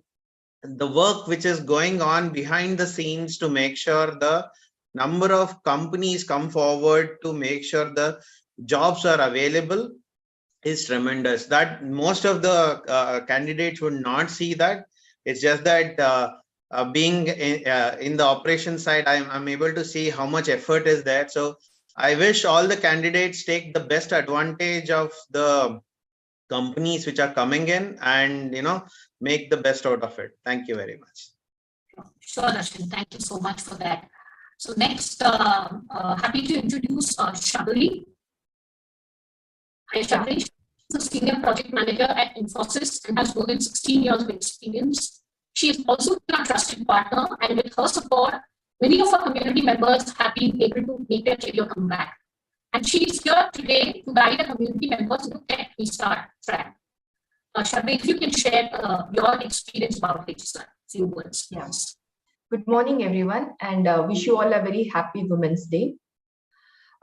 the work which is going on behind the scenes to make sure the number of companies come forward to make sure the jobs are available is tremendous. That most of the candidates would not see that. It's just that being in the operation side, I'm able to see how much effort is there. So I wish all the candidates take the best advantage of the companies which are coming in and make the best out of it. Thank you very much. Sure, Darshan. Thank you so much for that. So next, happy to introduce Shabari. And Shabri is a senior project manager at Infosys and has more than 16 years of experience. She is also a trusted partner, and with her support, many of our community members have been able to make their career comeback. And she is here today to guide the community members to Tech Restart track. Shabri, if you can share your experience about HSI, few words. Yes. Good morning, everyone, and wish you all a very happy Women's Day.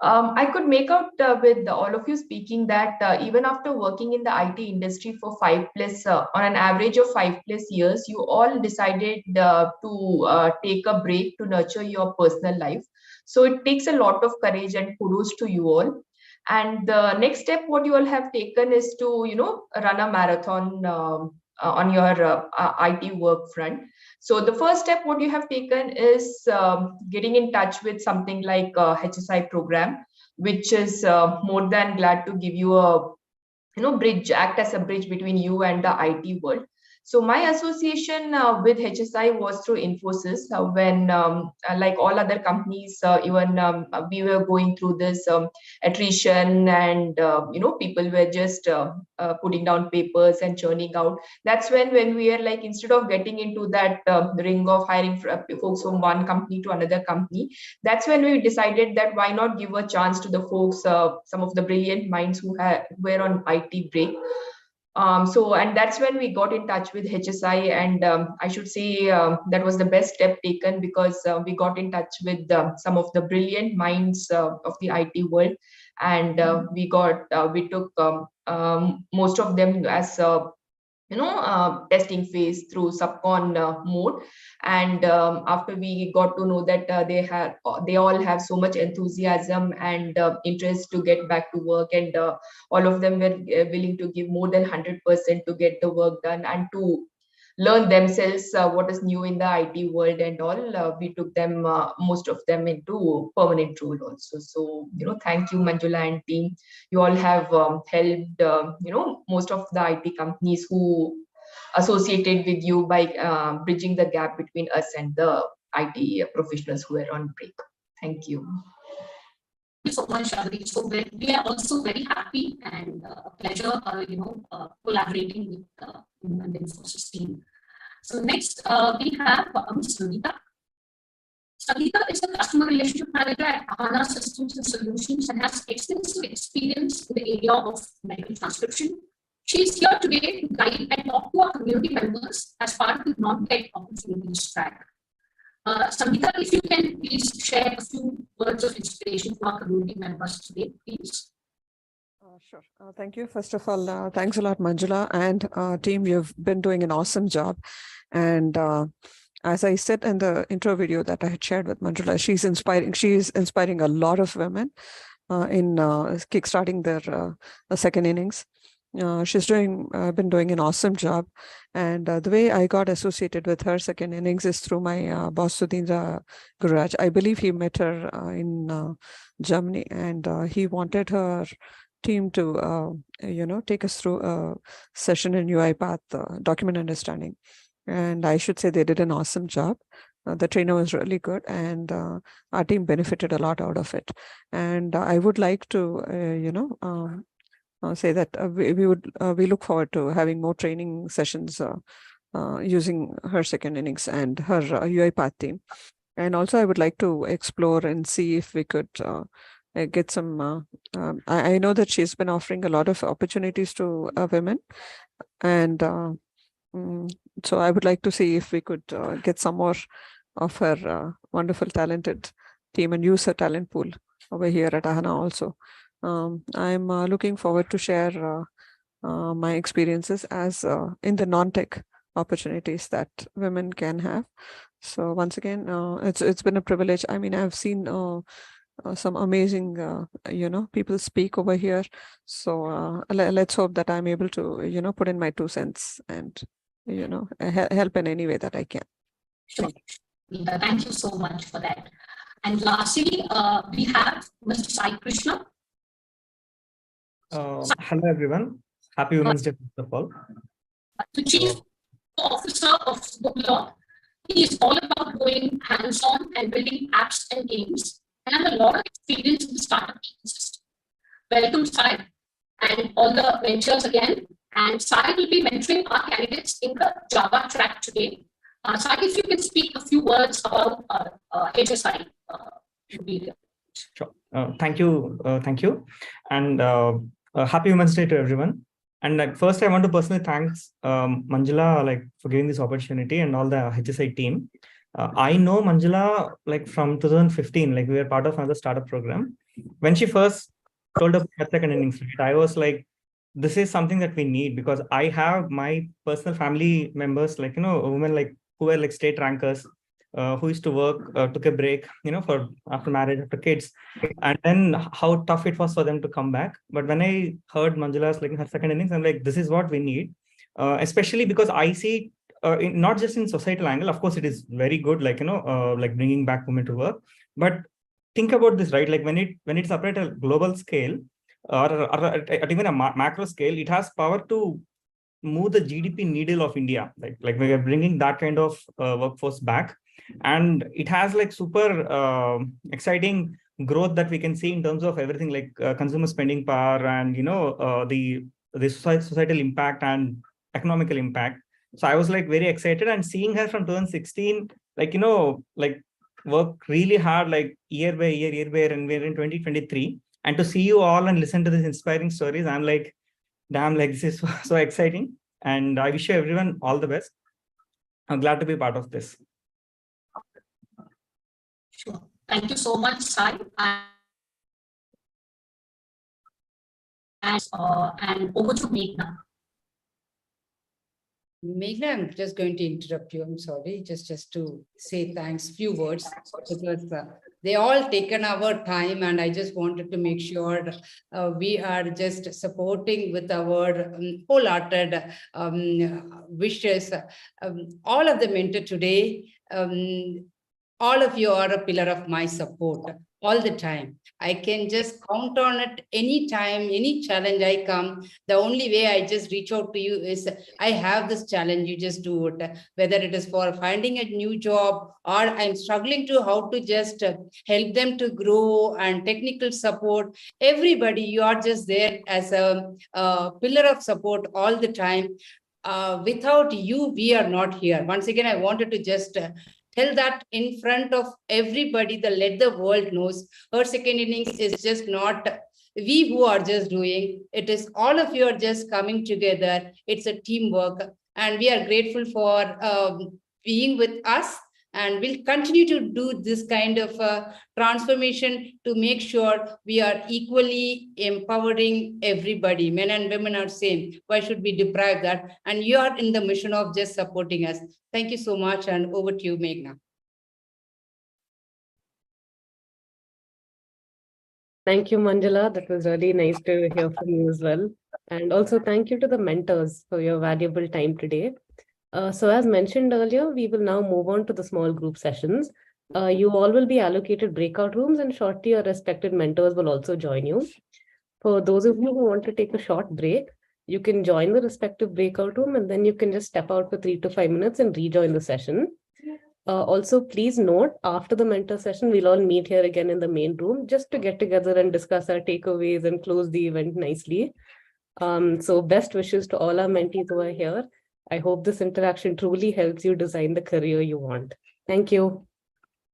I could make out with all of you speaking that even after working in the IT industry for on an average of 5+ years, you all decided to take a break to nurture your personal life. So it takes a lot of courage and kudos to you all. And the next step, what you all have taken is to, run a marathon on your IT work front. So the first step, what you have taken is getting in touch with something like HSI program, which is more than glad to give you a, act as a bridge between you and the IT world. So my association with HSI was through Infosys when, like all other companies, even we were going through this attrition and, people were just putting down papers and churning out. That's when we are like, instead of getting into that ring of hiring folks from one company to another company, that's when we decided that why not give a chance to the folks, some of the brilliant minds who were on IT break. And that's when we got in touch with HSI, and I should say that was the best step taken, because we got in touch with some of the brilliant minds of the IT world, and we took most of them as testing phase through subcon mode. And after we got to know that they all have so much enthusiasm and interest to get back to work, and all of them were willing to give more than 100% to get the work done and to learn themselves what is new in the IT world and all, we took them, most of them, into permanent role also. So, thank you, Manjula and team. You all have helped, most of the IT companies who associated with you by bridging the gap between us and the IT professionals who are on break. Thank you. Thank you so much, Shabri. So we are also very happy and a pleasure, collaborating with the Infosys team. So next, we have Ms. Sangeeta. Sangeeta is a customer relationship manager at Ahana Systems and Solutions and has extensive experience in the area of medical transcription. She is here today to guide and talk to our community members as part of the non-tech opportunities track. Sangeeta, if you can please share a few words of inspiration for our community members today, please. Sure. Thank you. First of all, thanks a lot, Manjula and team. You've been doing an awesome job. And as I said in the intro video that I had shared with Manjula, she's inspiring. She is inspiring a lot of women in kickstarting their second innings. She's been doing an awesome job. And the way I got associated with her second innings is through my boss, Sudhindra Gururaj. I believe he met her in Germany, and he wanted her team to, take us through a session in UiPath, document understanding. And I should say they did an awesome job. The trainer was really good, and our team benefited a lot out of it. And I would like to, say that we look forward to having more training sessions using her second innings and her UiPath team. And also I would like to explore and see if we could get some, I know that she's been offering a lot of opportunities to women, and so I would like to see if we could get some more of her wonderful, talented team and use her talent pool over here at Ahana also. I'm looking forward to share my experiences as in the non-tech opportunities that women can have. So once again, it's been a privilege. I mean, I've seen some amazing, people speak over here. So let's hope that I'm able to, put in my 2 cents and, help in any way that I can. Sure. Thank you so much for that. And lastly, we have Mr. Sai Krishna. Hello, everyone. Happy Women's Day, first of all. The Chief Officer of Booklock. He is all about going hands-on and building apps and games, and has a lot of experience in the startup ecosystem. Welcome, Sai. and all the mentors again. And Sai will be mentoring our candidates in the Java track today. Sai, if you can speak a few words about HSI, should be there. Sure. Thank you. And happy Women's Day to everyone. And first, I want to personally thank Manjula for giving this opportunity and all the HSI team. I know Manjula from 2015. We were part of another startup program. When she first told us second innings, I was like, this is something that we need, because I have my personal family members, women who were state rankers, who used to work, took a break, for after marriage, after kids, and then how tough it was for them to come back. But when I heard Manjula's her second innings, I'm like, this is what we need, especially because I see not just in societal angle. Of course, it is very good, bringing back women to work. But think about this, right? When it's up at a global scale, or at even a macro scale, it has power to move the GDP needle of India. Like we are bringing that kind of workforce back, and it has super exciting growth that we can see in terms of everything, consumer spending power and the societal impact and economical impact. So I was very excited, and seeing her from 2016, work really hard, year by year, and we're in 2023. And to see you all and listen to these inspiring stories, I'm like, damn, this is so exciting. And I wish you everyone all the best. I'm glad to be part of this. Sure. Thank you so much, Sai. And over to Meghna. Meghna, I'm just going to interrupt you. I'm sorry, just to say thanks, few words, because they all taken our time, and I just wanted to make sure we are just supporting with our wholehearted wishes. All of the mentor today, all of you are a pillar of my support all the time. I can just count on it anytime, any challenge I come. The only way I just reach out to you is, I have this challenge, you just do it. Whether it is for finding a new job, or I'm struggling to how to just help them to grow, and technical support. Everybody, you are just there as a pillar of support all the time. Without you, we are not here. Once again, I wanted to just tell that in front of everybody, let the world knows her second innings is just not we who are just doing. It is all of you are just coming together. It's a teamwork, and we are grateful for being with us. And we'll continue to do this kind of transformation to make sure we are equally empowering everybody. Men and women are same. Why should we deprive that? And you are in the mission of just supporting us. Thank you so much. And over to you, Meghna. Thank you, Manjula. That was really nice to hear from you as well. And also thank you to the mentors for your valuable time today. So as mentioned earlier, we will now move on to the small group sessions. You all will be allocated breakout rooms, and shortly your respected mentors will also join you. For those of you who want to take a short break, you can join the respective breakout room, and then you can just step out for 3 to 5 minutes and rejoin the session. Also, please note, after the mentor session, we'll all meet here again in the main room just to get together and discuss our takeaways and close the event nicely. So best wishes to all our mentees who are here. I hope this interaction truly helps you design the career you want. Thank you.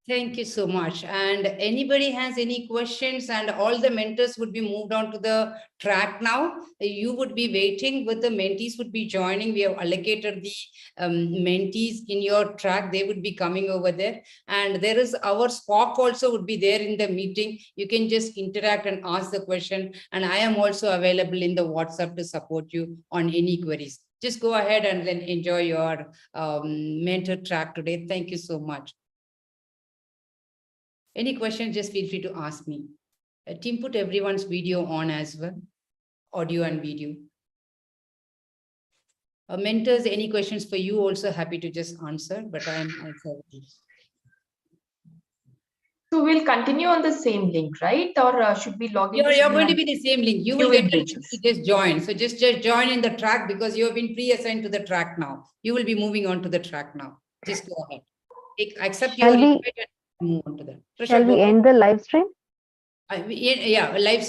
Thank you so much. And anybody has any questions, and all the mentors would be moved on to the track now. You would be waiting, with the mentees would be joining. We have allocated the mentees in your track. They would be coming over there. And there is our SPOC also would be there in the meeting. You can just interact and ask the question. And I am also available in the WhatsApp to support you on any queries. Just go ahead and then enjoy your mentor track today. Thank you so much. Any questions, just feel free to ask me. Team, put everyone's video on as well, audio and video. Mentors, any questions for you? Also happy to just answer, but I am also. So we'll continue on the same link, right? Or should we log in? You're going to be the same link. You will get to just join. So just join in the track, because you have been pre-assigned to the track now. You will be moving on to the track now. Just go ahead. Accept your invite and move on to that. Shall we end the live stream? Yeah, live